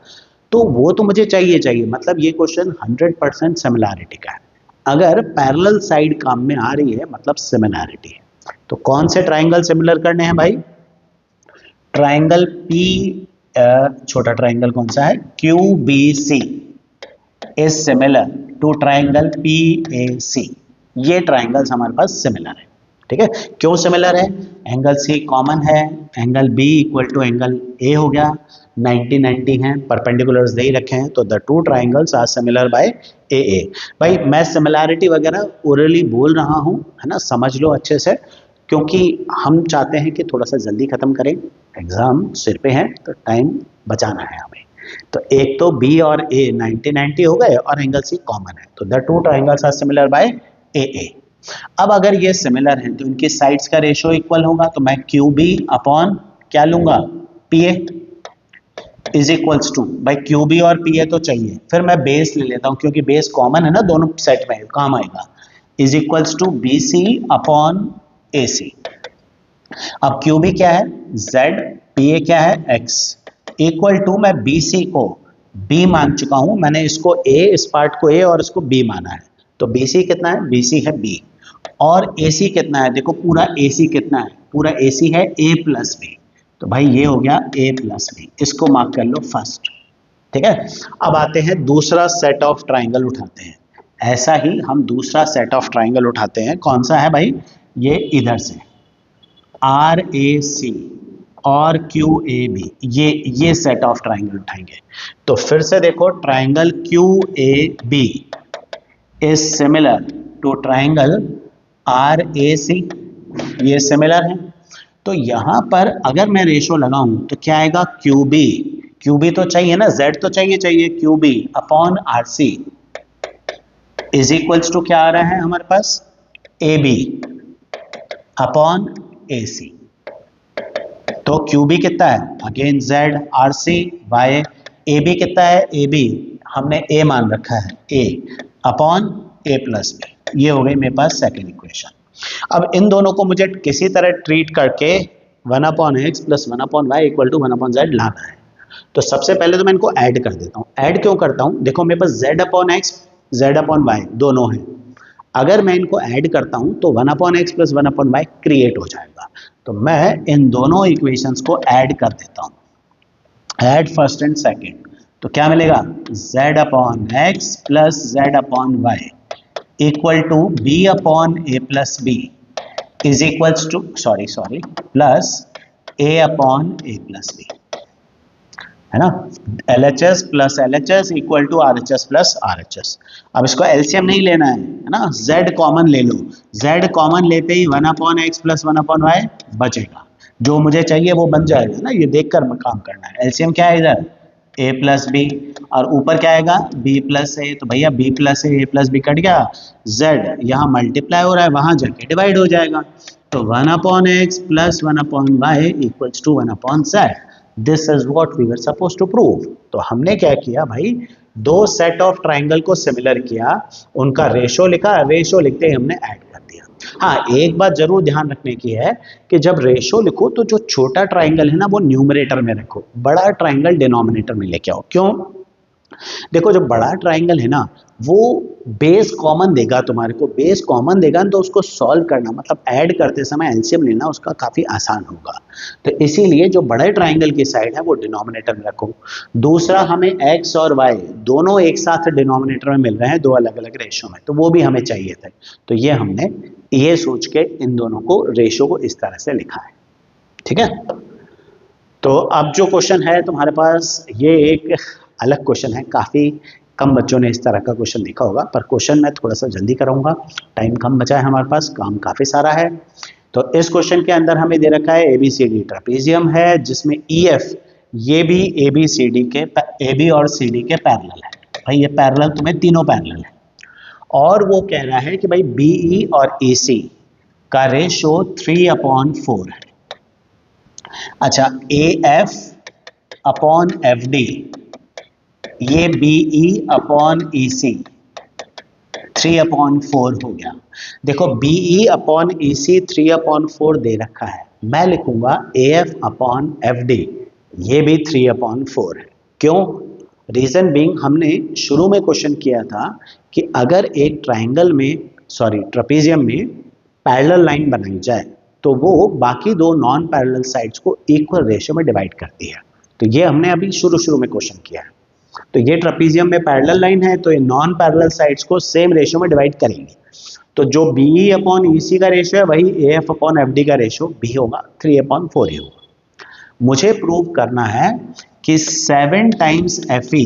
तो वो तो मुझे चाहिए। मतलब ये क्वेश्चन 100% सिमिलैरिटी का है। अगर पैरेलल साइड काम में आ रही है मतलब सिमिलैरिटी है। तो कौन से ट्राइंगल सिमिलर करने हैं भाई? ट्राइंगल पी, छोटा ट्राइंगल कौन सा है? QBC is similar to triangle PAC। ये ट्राइंगल्स हमारे पास सिमिलर है। ठीक है, क्यों सिमिलर है? एंगल C कॉमन है, angle B equal to angle A हो गया, 90-90 हैं, परपेंडिकुलर्स दे ही रखे हैं, तो the two triangles are similar by AA। भाई मैं सिमिलैरिटी वगैरह ओरली बोल रहा हूँ, है ना, समझ लो अच्छे से, क्योंकि हम चाहते हैं कि थोड़ा सा जल्दी खत्म करें, एग्जाम सिर पे है तो टाइम बचाना है हमें। तो एक तो B और A 90-90 हो गए और एंगल C कॉमन है, तो the two triangles are similar by AA। अब अगर ये सिमिलर है तो इनकी साइड्स का रेशियो इक्वल होगा, तो मैं QB अपॉन क्या लूंगा? PA इज इक्वल्स टू, भाई QB और PA तो चाहिए, फिर मैं बेस ले लेता हूं क्योंकि बेस कॉमन है ना दोनों सेट में, काम आएगा, is equals to BC upon AC। अब QB क्या है? Z, PA क्या है? X, इक्वल टू मैं BC को B मान चुका हूं, मैंने इसको A, इस पार्ट को A और इसको B माना है, तो BC कितना है? BC है B। और AC कितना है? देखो पूरा AC कितना है? पूरा AC है A प्लस B, तो भाई ये हो गया A प्लस B, इसको मार्क कर लो फर्स्ट। ठीक है, अब आते हैं दूसरा सेट ऑफ ट्राइंगल उठाते हैं। ऐसा ही हम दूसरा सेट ऑफ ट्राइंगल उठाते हैं, कौन सा है भाई? ये इधर से RAC और QAB, ये सेट ऑफ ट्राइंगल उठाएंगे। तो फिर से देखो, triangle QAB is similar to triangle RAC, ये सिमिलर है। तो यहां पर अगर मैं रेशो लगाऊं तो क्या आएगा? QB तो चाहिए ना, Z तो चाहिए, QB upon RC is equals to क्या आ रहा है हमारे पास? AB upon AC। तो QB कितना है? Again Z, RC by AB कितना है? AB हमने A मान रखा है, A upon A plus B। ये हो गई मेरे पास सेकेंड इक्वेशन। अब इन दोनों को मुझे किसी तरह ट्रीट करके 1/x plus 1/y equal to 1/z लाना है। तो सबसे पहले तो मैं इनको ऐड कर देता हूँ। ऐड क्यों करता हूँ? देखो मेरे पास z/x, z/y दोनों हैं। अगर मैं इनको ऐड करता हूँ तो 1/x प्लस 1/y क्रिएट हो जाएगा। तो मैं इन दोनों इक्वेशंस को ऐड कर देता हूँ, ऐड फर्स्ट एंड सेकेंड। तो क्या मिलेगा? z/x plus z/y equal to b upon a plus b is equals to plus a upon a plus b, है ना। LHS plus LHS equal to RHS plus RHS। अब इसको LCM नहीं लेना है ना, z कॉमन ले लो, z कॉमन लेते ही 1/x प्लस 1/y बचेगा, जो मुझे चाहिए वो बन जाएगा ना, ये देखकर काम करना है। एलसीएम क्या है इधर? a प्लस बी, और ऊपर क्या आएगा? b प्लस ए, तो भैया b प्लस ए प्लस बी कट गया, z यहाँ मल्टीप्लाई हो रहा है, वहां जाके डिवाइड हो जाएगा। तो 1/x plus 1/y equals to 1/z। This is what we were supposed to prove. तो हमने क्या किया भाई? दो सेट ऑफ ट्राइंगल को सिमिलर किया, उनका रेशो लिखा, रेशो लिखते ही हमने ऐड कर दिया। हाँ, एक बात जरूर ध्यान रखने की है कि जब रेशो लिखो तो जो छोटा ट्राइंगल है ना वो न्यूमरेटर में रखो, बड़ा ट्राइंगल डिनोमिनेटर में लेके आओ। क्यों? देखो जो बड़ा ट्राइंगल है ना वो बेस कॉमन देगा तुम्हारे को, बेस कॉमन देगा तो उसको सॉल्व करना मतलब ऐड करते समय एलसीएम लेना उसका काफी आसान होगा। तो इसीलिए जो बड़े ट्राइंगल की साइड है वो डिनोमिनेटर में रखो। दूसरा, हमें एक्स और वाई दोनों एक साथ डिनोमिनेटर में मिल रहे हैं दो अलग अलग रेशो में, तो वो भी हमें चाहिए थे, तो ये हमने ये सोच के इन दोनों को रेशो को इस तरह से लिखा है। ठीक है, तो अब जो क्वेश्चन है तुम्हारे पास, ये एक अलग क्वेश्चन है, काफी कम बच्चों ने इस तरह का क्वेश्चन देखा होगा, पर क्वेश्चन मैं थोड़ा सा जल्दी कराऊंगा, टाइम कम बचा है हमारे पास, काम काफी सारा है। तो इस क्वेश्चन के अंदर हमें दे रखा है एबीसीडी ट्रेपेजियम है, जिसमें ईएफ ये भी एबीसीडी के एबी और सीडी के पैरेलल है। भाई ये पैरेलल तुम्हें तीनों पैरेलल है, और वो कह रहा है कि भाई बीई और ईसी का रेशो 3/4 है। अच्छा, एएफ अपॉन एफडी, ये बीई अपॉन ईसी 3/4 हो गया। देखो बीई अपॉन ईसी 3/4 दे रखा है, मैं लिखूंगा एएफ अपॉन एफडी, ये भी 3/4 है। क्यों? रीजन बीइंग, हमने शुरू में क्वेश्चन किया था कि अगर एक ट्राइंगल में, ट्रेपेजियम में पैरेलल लाइन बनाई जाए तो वो बाकी दो नॉन पैरेलल साइड्स को इक्वल रेशियो में डिवाइड करती है। तो ये हमने अभी शुरू में क्वेश्चन किया है। तो ये ट्रेपेजियम में पैरेलल लाइन है, तो ये नॉन पैरेलल साइड्स को सेम रेशियो में डिवाइड करेंगे। तो जो बीई अपॉन ईसी का रेशियो है वही एएफ अपॉन एफडी का रेशियो भी होगा, 3/4 ही होगा। मुझे प्रूव करना है कि 7 times FE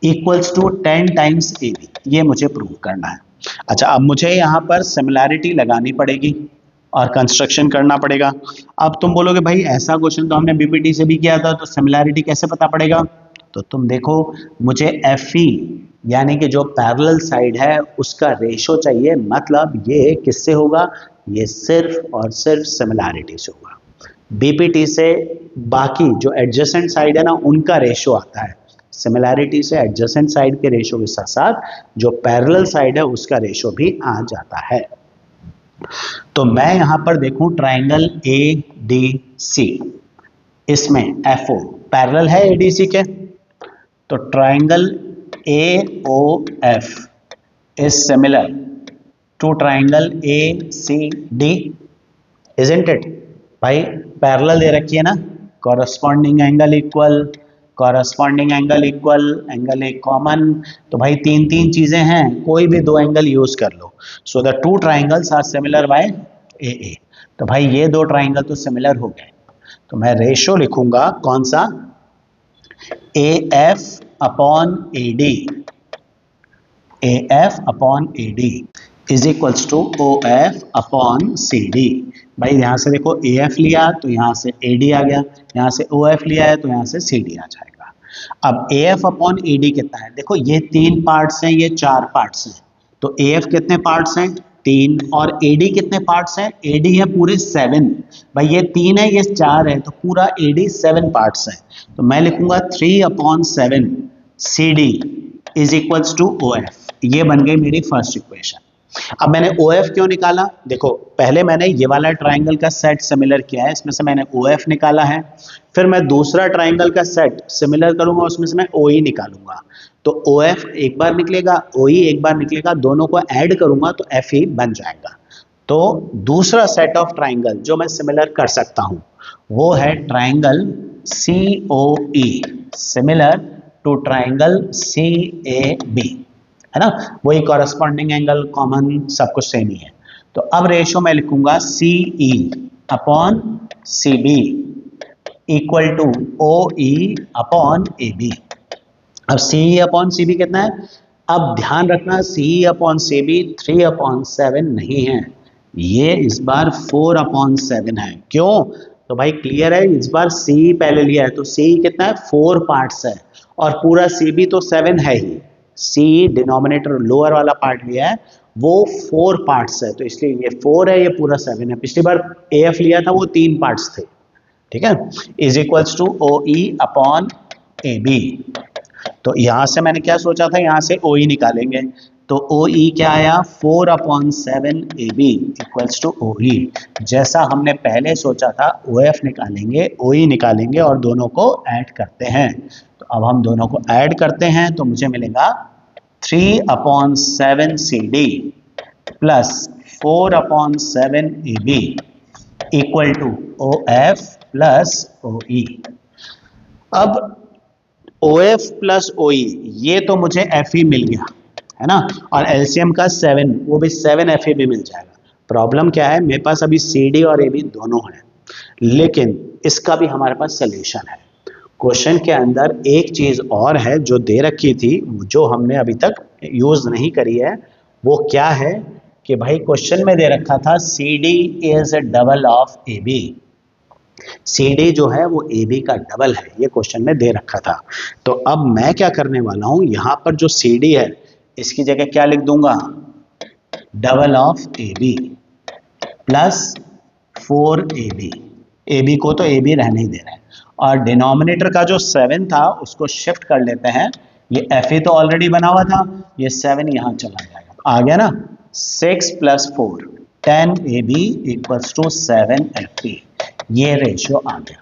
equals to 10 times AB, ये मुझे प्रूव करना है। अच्छा, अब मुझे यहाँ पर सिमिलैरिटी लगानी पड़ेगी और कंस्ट्रक्शन करना पड़ेगा। अब तुम बोलोगे भाई ऐसा क्वेश्चन तो हमने बीपीटी से भी किया था, तो सिमिलैरिटी कैसे पता पड़ेगा? तो तुम देखो, मुझे एफई यानी कि जो पैरेलल साइड है उसका रेशो चाहिए, मतलब ये किससे होगा? ये सिर्फ और सिर्फ सिमिलैरिटी से होगा। बीपीटी से बाकी जो एडजेसेंट साइड है ना, उनका रेशो आता है। सिमिलैरिटी से एडजेसेंट साइड के रेशो के साथ साथ जो पैरेलल साइड है उसका रेशो भी आ जाता है। तो मैं यहां पर देखूं ट्राइंगल ए डी सी, इसमें एफओ पैरेलल है एडीसी के, तो triangle A O F is similar to triangle A C D, isn't it? भाई पैरेलल दे रखी है ना, corresponding angle equal, corresponding angle equal, angle A common, तो भाई तीन तीन चीजें हैं, कोई भी दो एंगल यूज कर लो। So the two triangles are similar by A A, तो भाई ये दो ट्राइंगल तो सिमिलर हो गए। तो मैं रेशो लिखूंगा कौन सा? A F upon A D, A F upon A D is equals to O F upon C D. भाई यहाँ से देखो ए एफ लिया तो यहाँ से ए डी आ गया, यहाँ से ओ एफ लिया है तो यहाँ से सी डी आ जाएगा। अब ए एफ अपॉन ए डी कितना है? देखो ये 3 पार्ट्स हैं, ये 4 पार्ट्स हैं, तो ए एफ कितने पार्ट्स हैं? 3, और ए डी कितने पार्ट्स हैं? ए डी है पूरे 7। भाई ये 3 है, ये 4 है, तो पूरा ए डी 7 पार्ट्स है। तो मैं लिखूंगा 3/7 C D is equals to O F, ये बन गई मेरी फर्स्ट इक्वेशन। अब मैंने OF क्यों निकाला? देखो पहले मैंने ये वाला ट्राइंगल का सेट सिमिलर किया है, इसमें से मैंने OF निकाला है, फिर मैं दूसरा ट्राइंगल का सेट सिमिलर करूंगा, उसमें से मैं OE निकालूंगा। तो OF एक बार निकलेगा, OE एक बार निकलेगा, दोनों को ऐड करूंगा तो FE बन जाएगा। तो दूसरा सेट ऑफ ट्राइंगल जो मैं सिमिलर कर सकता हूं वो है triangle COE, similar to triangle CAB, है ना, वही कॉरस्पॉन्डिंग एंगल कॉमन सब कुछ सेम ही है। तो अब रेशो मैं लिखूंगा CE upon CB equal to OE upon AB। अब CE अपॉन CB कितना है? अब ध्यान रखना CE अपॉन CB 3/7 नहीं है, ये इस बार 4/7 है। क्यों? तो भाई क्लियर है, इस बार CE पहले लिया है, तो CE कितना है? 4 पार्ट्स है, और पूरा CB तो 7 है ही। सी डिनोमिनेटर लोअर वाला पार्ट लिया है, वो 4 पार्ट्स है, तो इसलिए ये 4 है, ये पूरा 7 है। पिछली बार AF लिया था वो 3 पार्ट्स थे, ठीक है, is equals to OE upon AB। तो यहां से मैंने क्या सोचा था, यहां से OE निकालेंगे, तो OE क्या आया? 4/7 AB इक्वल्स टू OE। जैसा हमने पहले सोचा था, OF निकालेंगे, OE निकालेंगे और दोनों को ऐड करते हैं। तो अब हम दोनों को ऐड करते हैं तो मुझे मिलेगा 3/7 CD plus 4/7 AB equal to OF plus OE। अब OF प्लस OE ये तो मुझे FE मिल गया, है ना, और एलसीएम का 7, वो भी 7 FA भी मिल जाएगा। प्रॉब्लम क्या है, मेरे पास अभी CD और AB दोनों हैं, लेकिन इसका भी हमारे पास सोल्यूशन है। क्वेश्चन के अंदर एक चीज और है जो दे रखी थी, जो हमने अभी तक यूज नहीं करी है। वो क्या है कि भाई क्वेश्चन में दे रखा था CD is double of AB। CD जो है वो AB का डबल है, ये क्वेश्चन में दे रखा था। तो अब मैं क्या करने वाला हूं, यहां पर जो CD है इसकी जगह क्या लिख दूंगा, double of AB plus 4AB। AB को तो AB रहने ही दे रहे हैं, और डिनोमिनेटर का जो 7 था उसको शिफ्ट कर लेते हैं। ये FA तो ऑलरेडी बना हुआ था, ये 7 यहां चला जाएगा, आ गया ना। 6 + 4 10AB इक्वल्स टू 7FA, ये रेशियो आ गया।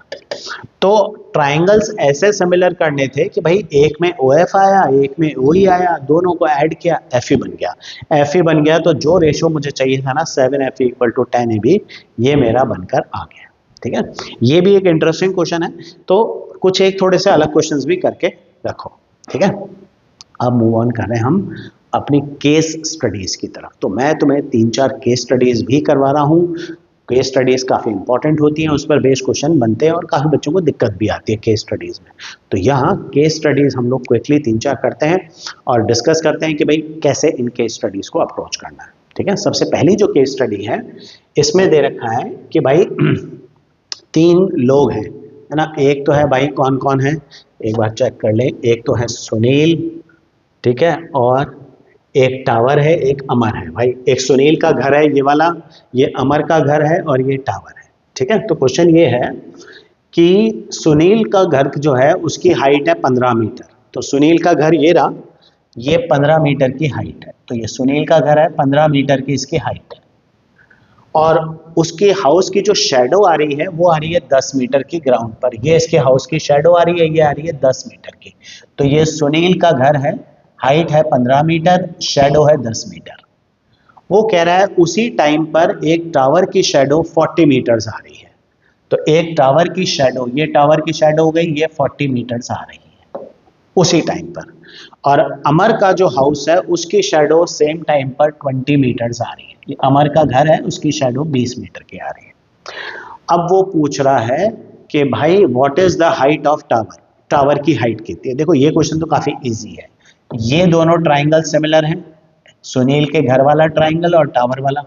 तो ट्राइंगल्स ऐसे सिमिलर करने थे कि भाई एक में OF आया, एक में OE आया, दोनों को ऐड किया, FE बन गया। FE बन गया तो जो रेशियो मुझे चाहिए था ना 7FE इक्वल टू 10AB, ये मेरा बनकर आ गया। ठीक है, ये भी एक इंटरेस्टिंग क्वेश्चन है। तो कुछ एक थोड़े से अलग क्वेश्चंस भी करके रखो। ठीक है, अब मूव ऑन कर रहे हैं हम अपनी केस स्टडीज की तरफ। तो मैं तुम्हें 3-4 केस स्टडीज भी करवा रहा हूँ। केस स्टडीज काफ़ी इंपॉर्टेंट होती हैं, उस पर बेस्ड क्वेश्चन बनते हैं और काफ़ी बच्चों को दिक्कत भी आती है केस स्टडीज में। तो यहाँ केस स्टडीज हम लोग क्विकली 3-4 करते हैं और डिस्कस करते हैं कि भाई कैसे इन केस स्टडीज को अप्रोच करना है। ठीक है, सबसे पहली जो केस स्टडी है इसमें दे रखा है कि भाई 3 लोग हैं, है ना। एक तो है भाई, कौन कौन है एक बार चेक कर लें। एक तो है सुनील, ठीक है, और एक टावर है, एक अमर है। भाई एक सुनील का घर है ये वाला, ये अमर का घर है और ये टावर है। ठीक है, तो क्वेश्चन ये है कि सुनील का घर जो है उसकी हाइट है 15 मीटर। तो सुनील का घर ये रहा, ये 15 मीटर की हाइट है। तो ये सुनील का घर है, 15 मीटर की इसकी हाइट है, और उसके हाउस की जो शेडो आ रही है वो आ रही है 10 मीटर की ग्राउंड पर। ये इसके हाउस की शेडो आ रही है, ये आ रही है 10 मीटर की। तो ये सुनील का घर है, हाइट है 15 मीटर, शेडो है 10 मीटर। वो कह रहा है उसी टाइम पर एक टावर की शेडो 40 मीटर्स आ रही है। तो एक टावर की शेडो, ये टावर की शेडो हो गई, ये 40 मीटर्स आ रही है उसी टाइम पर। और अमर का जो हाउस है उसकी शेडो सेम टाइम पर 20 मीटर्स आ रही है। ये अमर का घर है, उसकी शेडो 20 मीटर की आ रही है। अब वो पूछ रहा है कि भाई what is the height of tower, tower की हाइट कितनी है। देखो ये क्वेश्चन तो काफी इजी है। ये दोनों ट्राइंगल सिमिलर हैं, सुनील के घर वाला ट्राइंगल और टावर वाला।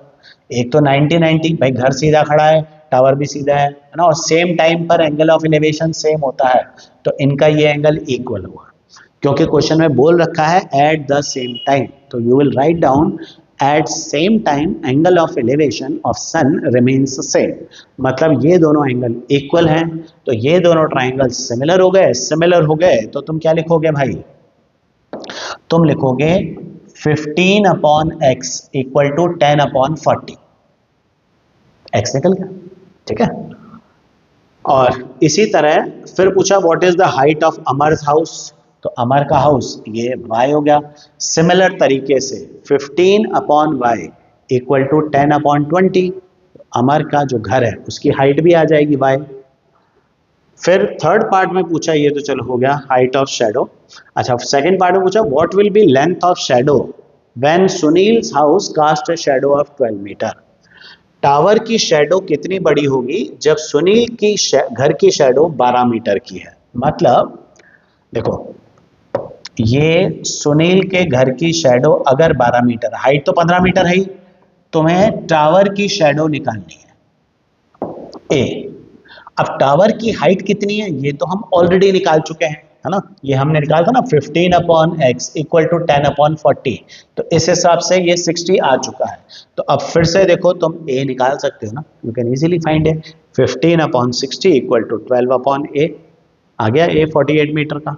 एक तो 90-90, भाई घर सीधा खड़ा है, टावर भी सीधा है ना, और सेम टाइम पर एंगल ऑफ एलिवेशन सेम होता है, तो इनका ये एंगल इक्वल हुआ। क्योंकि क्वेश्चन में बोल रखा है एट द सेम टाइम, तो you will write down at same time angle of elevation of sun remains same. मतलब ये दोनों एंगल इक्वल हैं, तो ये दोनों ट्राइंगल सिमिलर हो गए। सिमिलर हो गए तो तुम क्या लिखोगे भाई, तुम लिखोगे 15/x इक्वल टू 10/40। x निकल गया। ठीक है, और इसी तरह फिर पूछा what is the height of अमर्स house. तो अमर का हाउस ये y हो गया। सिमिलर तरीके से 15/y इक्वल टू 10/20। अमर का जो घर है उसकी हाइट भी आ जाएगी y। फिर थर्ड पार्ट में पूछा, ये तो चलो हो गया हाइट ऑफ शेडो। अच्छा, सेकंड पार्ट में पूछा what will be length of shadow when Sunil's house cast a shadow of 12 meter. Tower की शेडो कितनी बड़ी होगी जब सुनील की घर की शेडो 12 मीटर की है। मतलब देखो, ये सुनील के घर की शेडो अगर 12 मीटर, हाइट तो 15 मीटर है ही, तुम्हें टावर की शेडो निकालनी है ए। अब टावर की हाइट कितनी है ये तो हम ऑलरेडी निकाल चुके हैं, है ना। ये हमने निकाला था ना 15/x इक्वल टू 10/40। तो इस हिसाब से ये 60 आ चुका है। तो अब फिर से देखो, तुम a निकाल सकते हो ना, you can easily find a. 15/60 equal to 12/a आ गया a 48 मीटर का।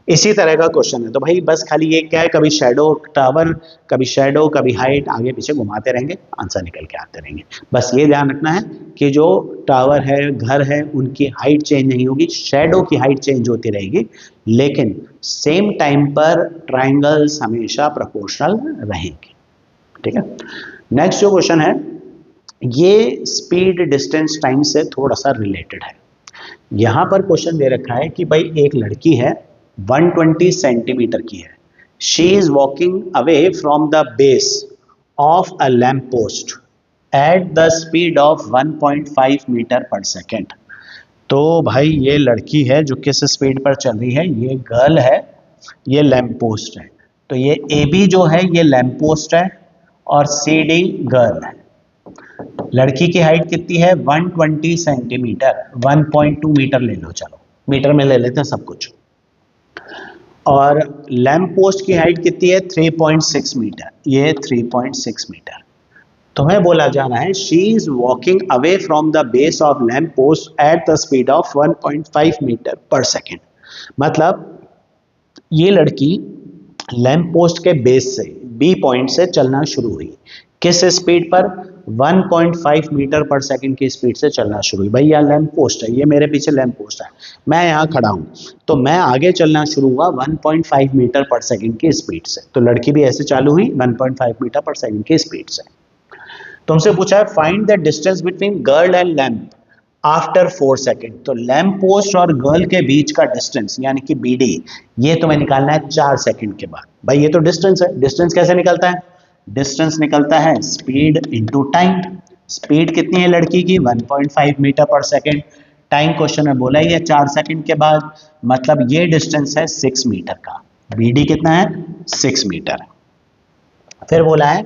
इसी तरह का क्वेश्चन है। तो भाई बस खाली ये क्या है, कभी शेडो टावर, कभी शेडो, कभी हाइट, आगे पीछे घुमाते रहेंगे, आंसर निकल के आते रहेंगे। बस ये ध्यान रखना है कि जो टावर है, घर है, उनकी हाइट चेंज नहीं होगी, शेडो की हाइट चेंज होती रहेगी, लेकिन सेम टाइम पर ट्राइंगल्स हमेशा प्रोपोर्शनल रहेंगे। ठीक है, नेक्स्ट जो क्वेश्चन है ये स्पीड डिस्टेंस टाइम से थोड़ा सा रिलेटेड है। यहां पर क्वेश्चन दे रखा है कि भाई एक लड़की है 120 सेंटीमीटर की है, she is walking away from the base of a lamp post at the speed of 1.5 metre per second. तो भाई ये लड़की है जो किस स्पीड पर चल रही है, ये गर्ल है, ये लैम्प पोस्ट है। तो ये ए बी जो है ये लैम्प पोस्ट है और सी डी गर्ल है। लड़की की हाइट कितनी है 120 सेंटीमीटर, 1.2 मीटर ले लो, चलो मीटर में ले लेते हैं सब कुछ। और लैम्प पोस्ट की हाइट कितनी है 3.6 मीटर, ये 3.6 मीटर। तुम्हें बोला जाना है she is walking away from the base of lamp post at the speed of 1.5 metre per second. मतलब ये लड़की लैम्प पोस्ट के बेस से बी पॉइंट से चलना शुरू हुई, किस स्पीड पर 1.5 मीटर पर सेकंड की स्पीड से चलना शुरू हुई। भाई यहाँ लैम्प पोस्ट है, ये मेरे पीछे लैम्प पोस्ट है, मैं यहाँ खड़ा हूँ, तो मैं आगे चलना शुरू हुआ 1.5 मीटर पर सेकंड की स्पीड से। तो लड़की भी ऐसे चालू हुई 1.5 मीटर पर सेकंड की स्पीड से। तुमसे पूछा है find the distance between girl and lamp after 4 second. तो लैम्प पोस्ट और गर्ल के बीच का डिस्टेंस यानी कि बी डी, ये तुम्हें निकालना है 4 सेकेंड के बाद। भाई ये तो डिस्टेंस है, डिस्टेंस कैसे निकलता है, डिस्टेंस निकलता है स्पीड इंटू टाइम। स्पीड कितनी है लड़की की 1.5 metre per second, time question में बोला ही है 4 सेकेंड के बाद, मतलब ये डिस्टेंस है 6 मीटर का, बी डी कितना है 6 मीटर। फिर बोला है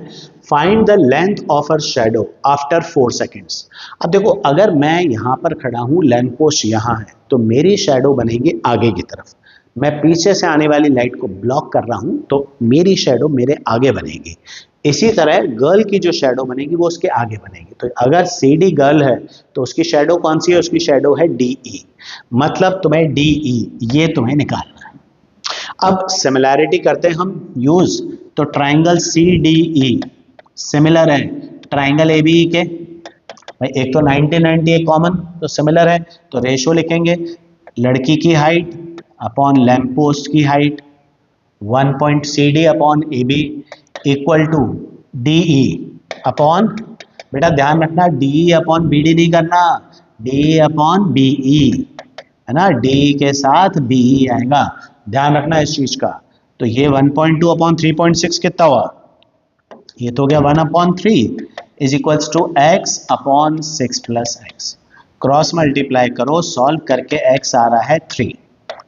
find the length of a shadow after 4 seconds. अब देखो अगर मैं यहाँ पर खड़ा हूँ, लैम्प पोस्ट यहाँ है, तो मेरी शैडो बनेगी आगे की तरफ। मैं पीछे से आने वाली लाइट को ब्लॉक कर रहा हूँ तो मेरी शैडो मेरे आगे बनेगी। इसी तरह गर्ल की जो शैडो बनेगी वो उसके आगे बनेगी। तो अगर सी डी गर्ल है तो उसकी शैडो कौन सी है, उसकी शैडो है डी ई। मतलब तुम्हें डी ई ये तुम्हें निकालना है। अब सिमिलैरिटी करते हैं हम यूज, तो triangle C D E similar है ट्राइंगल ए बी ई के। भाई एक तो 90-90 एक कॉमन, तो सिमिलर है, तो रेशो लिखेंगे लड़की की हाइट अपॉन लैम्प पोस्ट की height 1.cd upon A B equal to D E upon, बेटा ध्यान रखना D E upon B D नहीं करना, D E upon B E है ना, डी ई के साथ बी ई आएगा, ध्यान रखना इस चीज का। तो ये 1.2 अपॉन 3.6 कितना हुआ, ये तो हो गया 1/3 is equals to x upon 6 plus X. Cross multiply करो, सॉल्व करके x आ रहा है 3,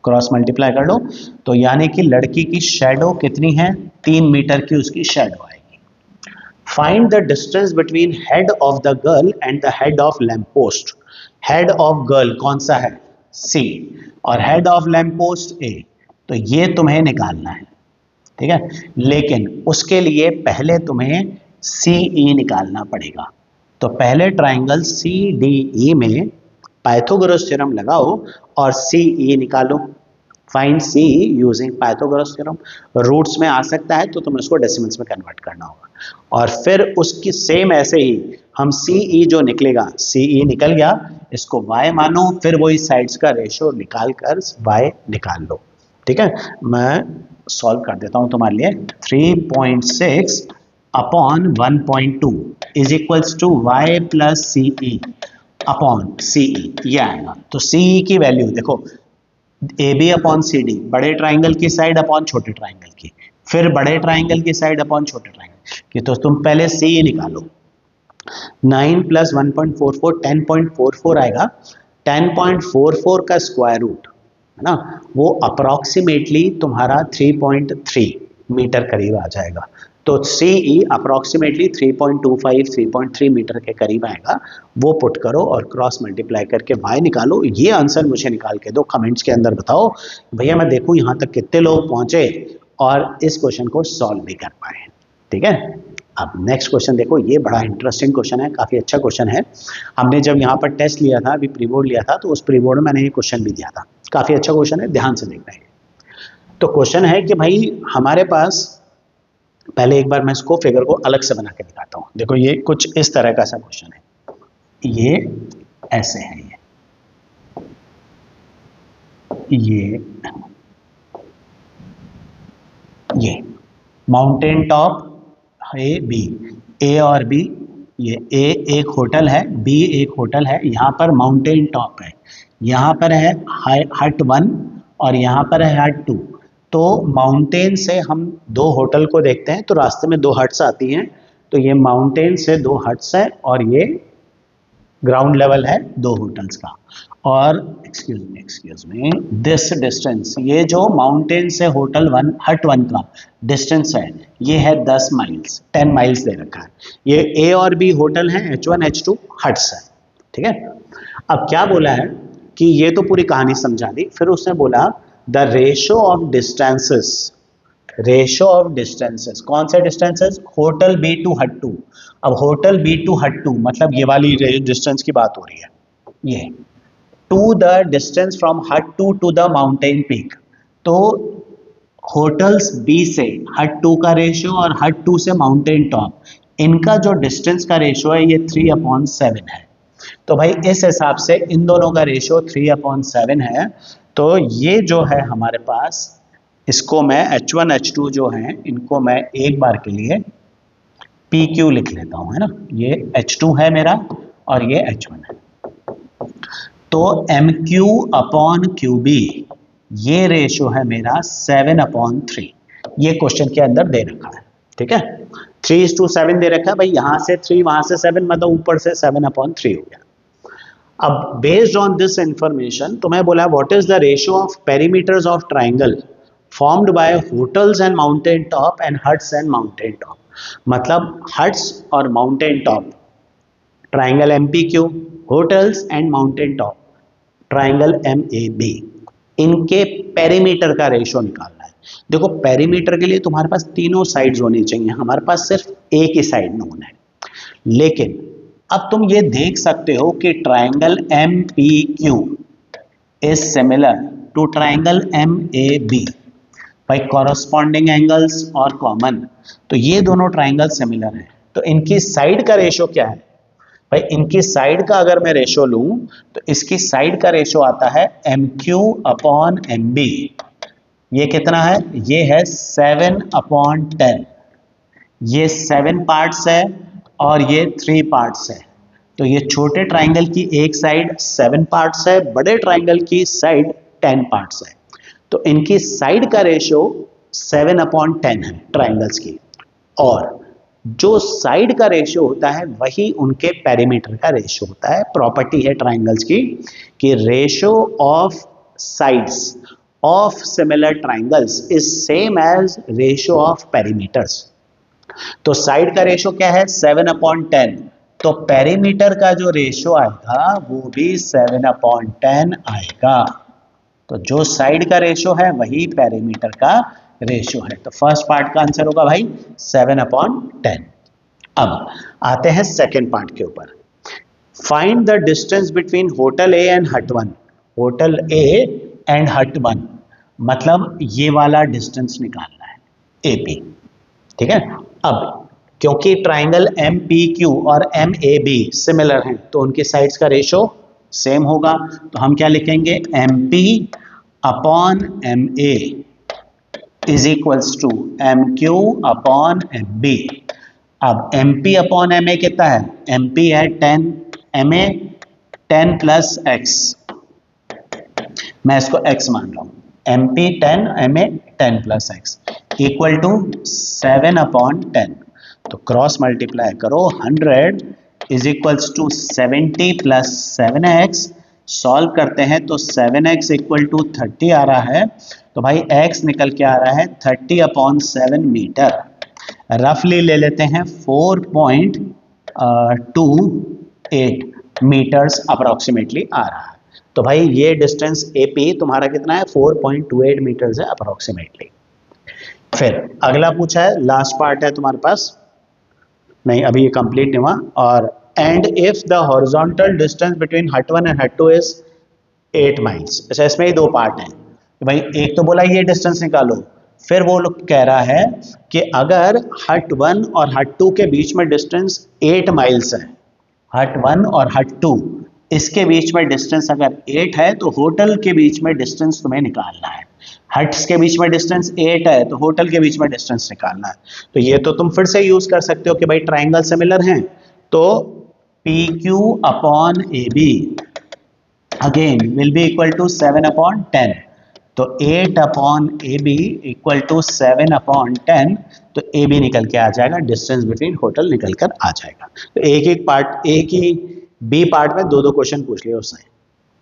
क्रॉस मल्टीप्लाई कर लो। तो यानी कि लड़की की शैडो कितनी है 3 मीटर की उसकी शैडो आएगी। Find the distance between head of the girl and the head of lamp post. Head of girl कौन सा है C और head of lamp post A, तो ये तुम्हें निकालना है, ठीक है। लेकिन उसके लिए पहले तुम्हें सी ई निकालना पड़ेगा। तो पहले ट्राइंगल सी डी ई में पाइथागोरस थ्योरम लगाओ और सी ई निकालो। फाइंड सी यूजिंग पाइथागोरस थ्योरम। रूट्स में आ सकता है तो तुम्हें उसको डेसिमल्स में कन्वर्ट करना होगा। और फिर उसकी सेम ऐसे ही हम सी ई जो निकलेगा, सी ई निकल गया, इसको y मानो, फिर वही साइड्स का रेशो निकाल कर y निकाल लो, ठीक है। मैं सॉल्व कर देता हूं तुम्हारे लिए। 3.6 upon 1.2 is equals to y plus C E upon C E, ये आएगा। तो सी ई की वैल्यू देखो, A B upon C D, बड़े ट्राइंगल की साइड अपॉन छोटे ट्राइंगल की, फिर बड़े ट्राइंगल की साइड अपॉन छोटे ट्राइंगल की। तो तुम पहले सी ई निकालो, 9 प्लस 1.44 10.44 आएगा। 10.44 का स्क्वायर रूट है ना, वो अप्रॉक्सीमेटली तुम्हारा 3.3 मीटर करीब आ जाएगा। तो सी ई अप्रॉक्सीमेटली 3.25 3.3 मीटर के करीब आएगा। वो पुट करो और क्रॉस मल्टीप्लाई करके y निकालो। ये आंसर मुझे निकाल के दो, कमेंट्स के अंदर बताओ भैया मैं देखूं यहाँ तक कितने लोग पहुंचे और इस क्वेश्चन को सॉल्व भी कर पाए, ठीक है। अब नेक्स्ट क्वेश्चन देखो, ये बड़ा इंटरेस्टिंग क्वेश्चन है, काफ़ी अच्छा क्वेश्चन है। हमने जब यहाँ पर टेस्ट लिया था, अभी प्री बोर्ड लिया था, तो उस प्री बोर्ड में मैंने ये क्वेश्चन भी दिया था। काफ़ी अच्छा क्वेश्चन है, ध्यान से देखना है। तो क्वेश्चन है कि भाई हमारे पास, पहले एक बार मैं इसको फिगर को अलग से बना के दिखाता हूँ। देखो ये कुछ इस तरह का सा क्वेश्चन है, ये ऐसे है, ये माउंटेन टॉप है बी, ए और बी, ये ए एक होटल है, बी एक होटल है, यहाँ पर माउंटेन टॉप है, यहाँ पर है हट 1 और यहाँ पर है हट 2। तो माउंटेन से हम दो होटल को देखते हैं, तो रास्ते में दो हट्स आती हैं, तो ये माउंटेन से दो हट्स है और ये ग्राउंड लेवल है दो होटल्स का। और एक्सक्यूज मी दिस डिस्टेंस, ये जो माउंटेन से होटल वन हट वन का डिस्टेंस है ये है 10 माइल्स, 10 माइल्स दे रखा है। ये ए और बी होटल है, H1 H2 हट्स है, ठीक है। अब क्या बोला है कि ये तो पूरी कहानी समझा दी, फिर उसने बोला the ratio of distances, ratio of distances, कौन से डिस्टेंसेस, होटल बी टू हट टू। अब होटल बी टू हट टू मतलब ये वाली डिस्टेंस की बात हो रही है, ये टू द डिस्टेंस फ्रॉम हट टू द माउंटेन पीक। तो होटल्स बी से हट टू का रेशियो और हट टू से माउंटेन टॉप, इनका जो डिस्टेंस का रेशियो है ये 3/7 है। तो भाई इस हिसाब से इन दोनों का रेशियो 3/7 है। तो ये जो है हमारे पास, इसको मैं H1 H2 जो है इनको मैं एक बार के लिए PQ लिख लेता हूं, है ना। ये H2 है मेरा और ये H1 है। तो MQ अपॉन QB ये रेशियो है मेरा 7/3। ये क्वेश्चन के अंदर दे रखा है, ठीक है। 3:7 दे रखा है भाई, यहां से 3 वहां से 7 मतलब ऊपर से 7/3 हो गया। अब बेस्ड ऑन दिस इंफॉर्मेशन तुम्हें बोला what is the ratio of perimeters of triangle formed by hotels and mountain top and huts and mountain top. मतलब हट्स और mountain top, triangle MPQ, hotels and mountain top, triangle MAB, इनके perimeter का ratio निकालना है। देखो perimeter के लिए तुम्हारे पास तीनों साइड्स होनी चाहिए, हमारे पास सिर्फ एक ही साइड नोन है। लेकिन अब तुम ये देख सकते हो कि triangle MPQ is similar to triangle MAB by corresponding angles और कॉमन। तो ये दोनों ट्राइंगल सिमिलर हैं, तो इनकी साइड का रेशियो क्या है भाई, इनकी साइड का अगर मैं रेशियो लूं तो इसकी साइड का रेशियो आता है MQ अपॉन MB। ये कितना है, ये है 7/10। ये 7 पार्ट्स है और ये 3 पार्ट्स है। तो ये छोटे ट्राइंगल की एक साइड 7 पार्ट्स है, बड़े ट्राइंगल की साइड 10 पार्ट्स है। तो इनकी साइड का रेशियो 7/10 है ट्राइंगल्स की, और जो साइड का रेशियो होता है वही उनके पेरीमीटर का रेशियो होता है। प्रॉपर्टी है ट्राइंगल्स की कि ratio of sides of similar triangles is same as ratio of perimeters. तो साइड का रेशियो क्या है 7/10, तो पेरीमीटर का जो रेशियो आएगा वो भी 7/10 आएगा। तो जो साइड का रेशियो है वही पेरीमीटर का रेशियो है। तो फर्स्ट पार्ट का आंसर होगा भाई 7/10। अब आते हैं सेकेंड पार्ट के ऊपर। Find the distance between hotel A and हट वन। होटल ए एंड हट वन मतलब ये वाला डिस्टेंस निकालना है AP, ठीक है। अब क्योंकि ट्राइंगल MPQ और MAB सिमिलर हैं तो उनके साइड्स का रेशियो सेम होगा। तो हम क्या लिखेंगे, MP upon MA is equals to MQ upon MB। अब MP अपॉन MA कितना है, MP है 10, MA 10 प्लस X, मैं इसको X मान रहा हूँ, MP 10 MA 10 plus X equal to 7/10। तो क्रॉस मल्टीप्लाई करो, 100 is equals to 70 plus 7X। Solve करते हैं तो 7X इक्वल टू 30 आ रहा है। तो भाई X निकल के आ रहा है 30/7 मीटर। रफली ले लेते हैं 4.28 मीटर्स अप्रोक्सीमेटली आ रहा है। तो भाई ये डिस्टेंस AP तुम्हारा कितना है 4.28 मीटर्स है अप्रोक्सीमेटली। फिर अगला पूछा है, लास्ट पार्ट है तुम्हारे पास, नहीं अभी ये कंप्लीट नहीं हुआ। और and if the horizontal distance between हट वन एंड हट टू इज 8 माइल्स। अच्छा इसमें ही दो पार्ट हैं तो भाई एक तो बोला ये डिस्टेंस निकालो, फिर वो लोग कह रहा है कि अगर हट वन और हट टू के बीच में डिस्टेंस 8 माइल्स है, हट वन और हट टू इसके बीच में डिस्टेंस अगर 8 है तो होटल के बीच में डिस्टेंस तुम्हें निकालना है। हट्स के बीच में डिस्टेंस 8 है तो होटल के बीच में डिस्टेंस निकालना है। तो ये तो तुम फिर से यूज कर सकते हो कि भाई ट्राइंगल सिमिलर हैं, तो PQ upon AB again will be equal to 7/10। तो 8 upon A B equal to 7 upon 10, तो ए बी निकल के आ जाएगा, डिस्टेंस बिटवीन होटल निकल कर आ जाएगा। तो एक ही बी पार्ट में दो दो क्वेश्चन पूछ लिए उसने।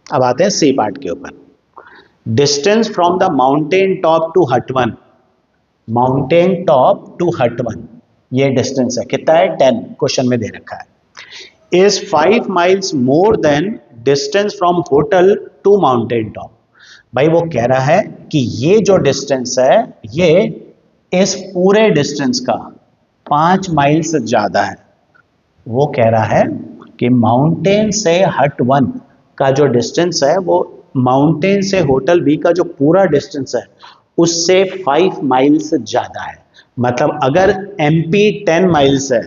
अब आते हैं सी पार्ट के ऊपर। Distance from the mountain top to hut one, mountain top to hut one, ये डिस्टेंस है, कितना है 10, क्वेश्चन में दे रखा है। Is 5 miles more than distance from hotel to mountain top. भाई वो कह रहा है कि ये जो डिस्टेंस है ये इस पूरे डिस्टेंस का 5 माइल से ज्यादा है। वो कह रहा है कि माउंटेन से हट वन का जो डिस्टेंस है वो माउंटेन से होटल बी का जो पूरा डिस्टेंस है उससे 5 माइल से ज्यादा है। मतलब अगर एमपी 10 माइल्स है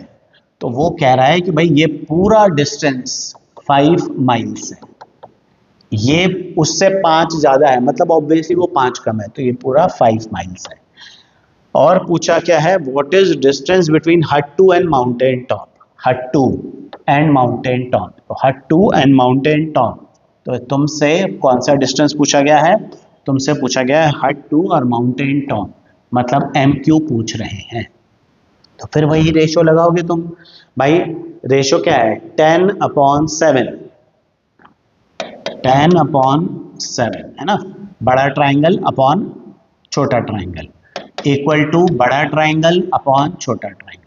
तो वो कह रहा है कि भाई ये पूरा डिस्टेंस 5 माइल्स है, ये उससे 5 ज्यादा है, मतलब ऑब्वियसली वो 5 कम है, तो ये पूरा 5 माइल्स है। और पूछा क्या है, व्हाट इज डिस्टेंस बिटवीन हट टू एंड माउंटेन टॉप, हट टू एंड माउंटेन टॉप। तो हट टू एंड माउंटेन टॉप, तो तुमसे कौन सा डिस्टेंस पूछा गया है, तुमसे पूछा गया है हट टू और माउंटेन टॉप, मतलब MQ पूछ रहे हैं। तो फिर वही रेशो लगाओगे तुम। भाई रेशो क्या है, 10/7, 10/7 है ना, बड़ा ट्राइंगल अपॉन छोटा ट्राइंगल इक्वल टू बड़ा ट्राइंगल अपॉन छोटा ट्राइंगल।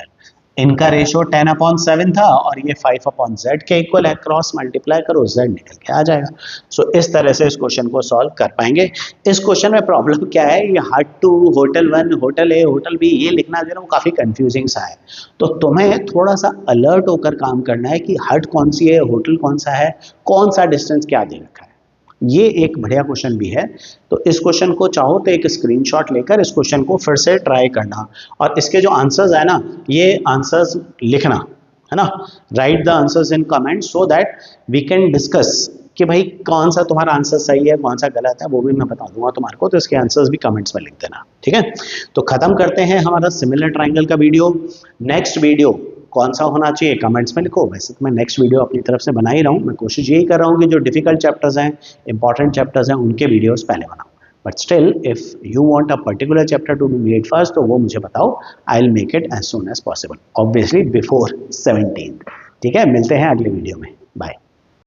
इनका रेशो 10/7 था और ये 5/z के इक्वल है, क्रॉस मल्टीप्लाई करो z निकल के आ जाएगा। सो इस तरह से इस क्वेश्चन को सॉल्व कर पाएंगे। इस क्वेश्चन में प्रॉब्लम क्या है, ये hut two, hotel 1, hotel A, hotel B, ये लिखना जो है वो काफी कंफ्यूजिंग सा है। तो तुम्हें थोड़ा सा अलर्ट होकर काम करना है कि हट कौन सी है, होटल कौन सा है, कौन सा डिस्टेंस क्या दे रखा है। ये एक बढ़िया क्वेश्चन भी है। तो इस क्वेश्चन को चाहो तो एक स्क्रीनशॉट लेकर इस क्वेश्चन को फिर से ट्राई करना, और इसके जो आंसर्स है ना, ये आंसर्स लिखना है ना, write the answers in comment so that we can discuss कि भाई कौन सा तुम्हारा आंसर सही है, कौन सा गलत है, वो भी मैं बता दूंगा तुम्हारे को। तो इसके आंसर्स भी कमेंट्स में लिख देना, ठीक है। तो खत्म करते हैं हमारा सिमिलर ट्राइंगल का वीडियो। नेक्स्ट वीडियो कौन सा होना चाहिए कमेंट्स में लिखो। वैसे तो मैं नेक्स्ट वीडियो अपनी तरफ से बना ही रहा हूँ, मैं कोशिश यही कर रहा हूँ कि जो डिफिकल्ट चैप्टर्स हैं, इंपॉर्टेंट चैप्टर्स हैं, उनके वीडियोस पहले बनाऊँ। But still if you want a particular chapter to be made first, तो वो मुझे बताओ, I will make it as soon as possible, obviously before 17th। ठीक है, मिलते हैं अगले वीडियो में, बाय।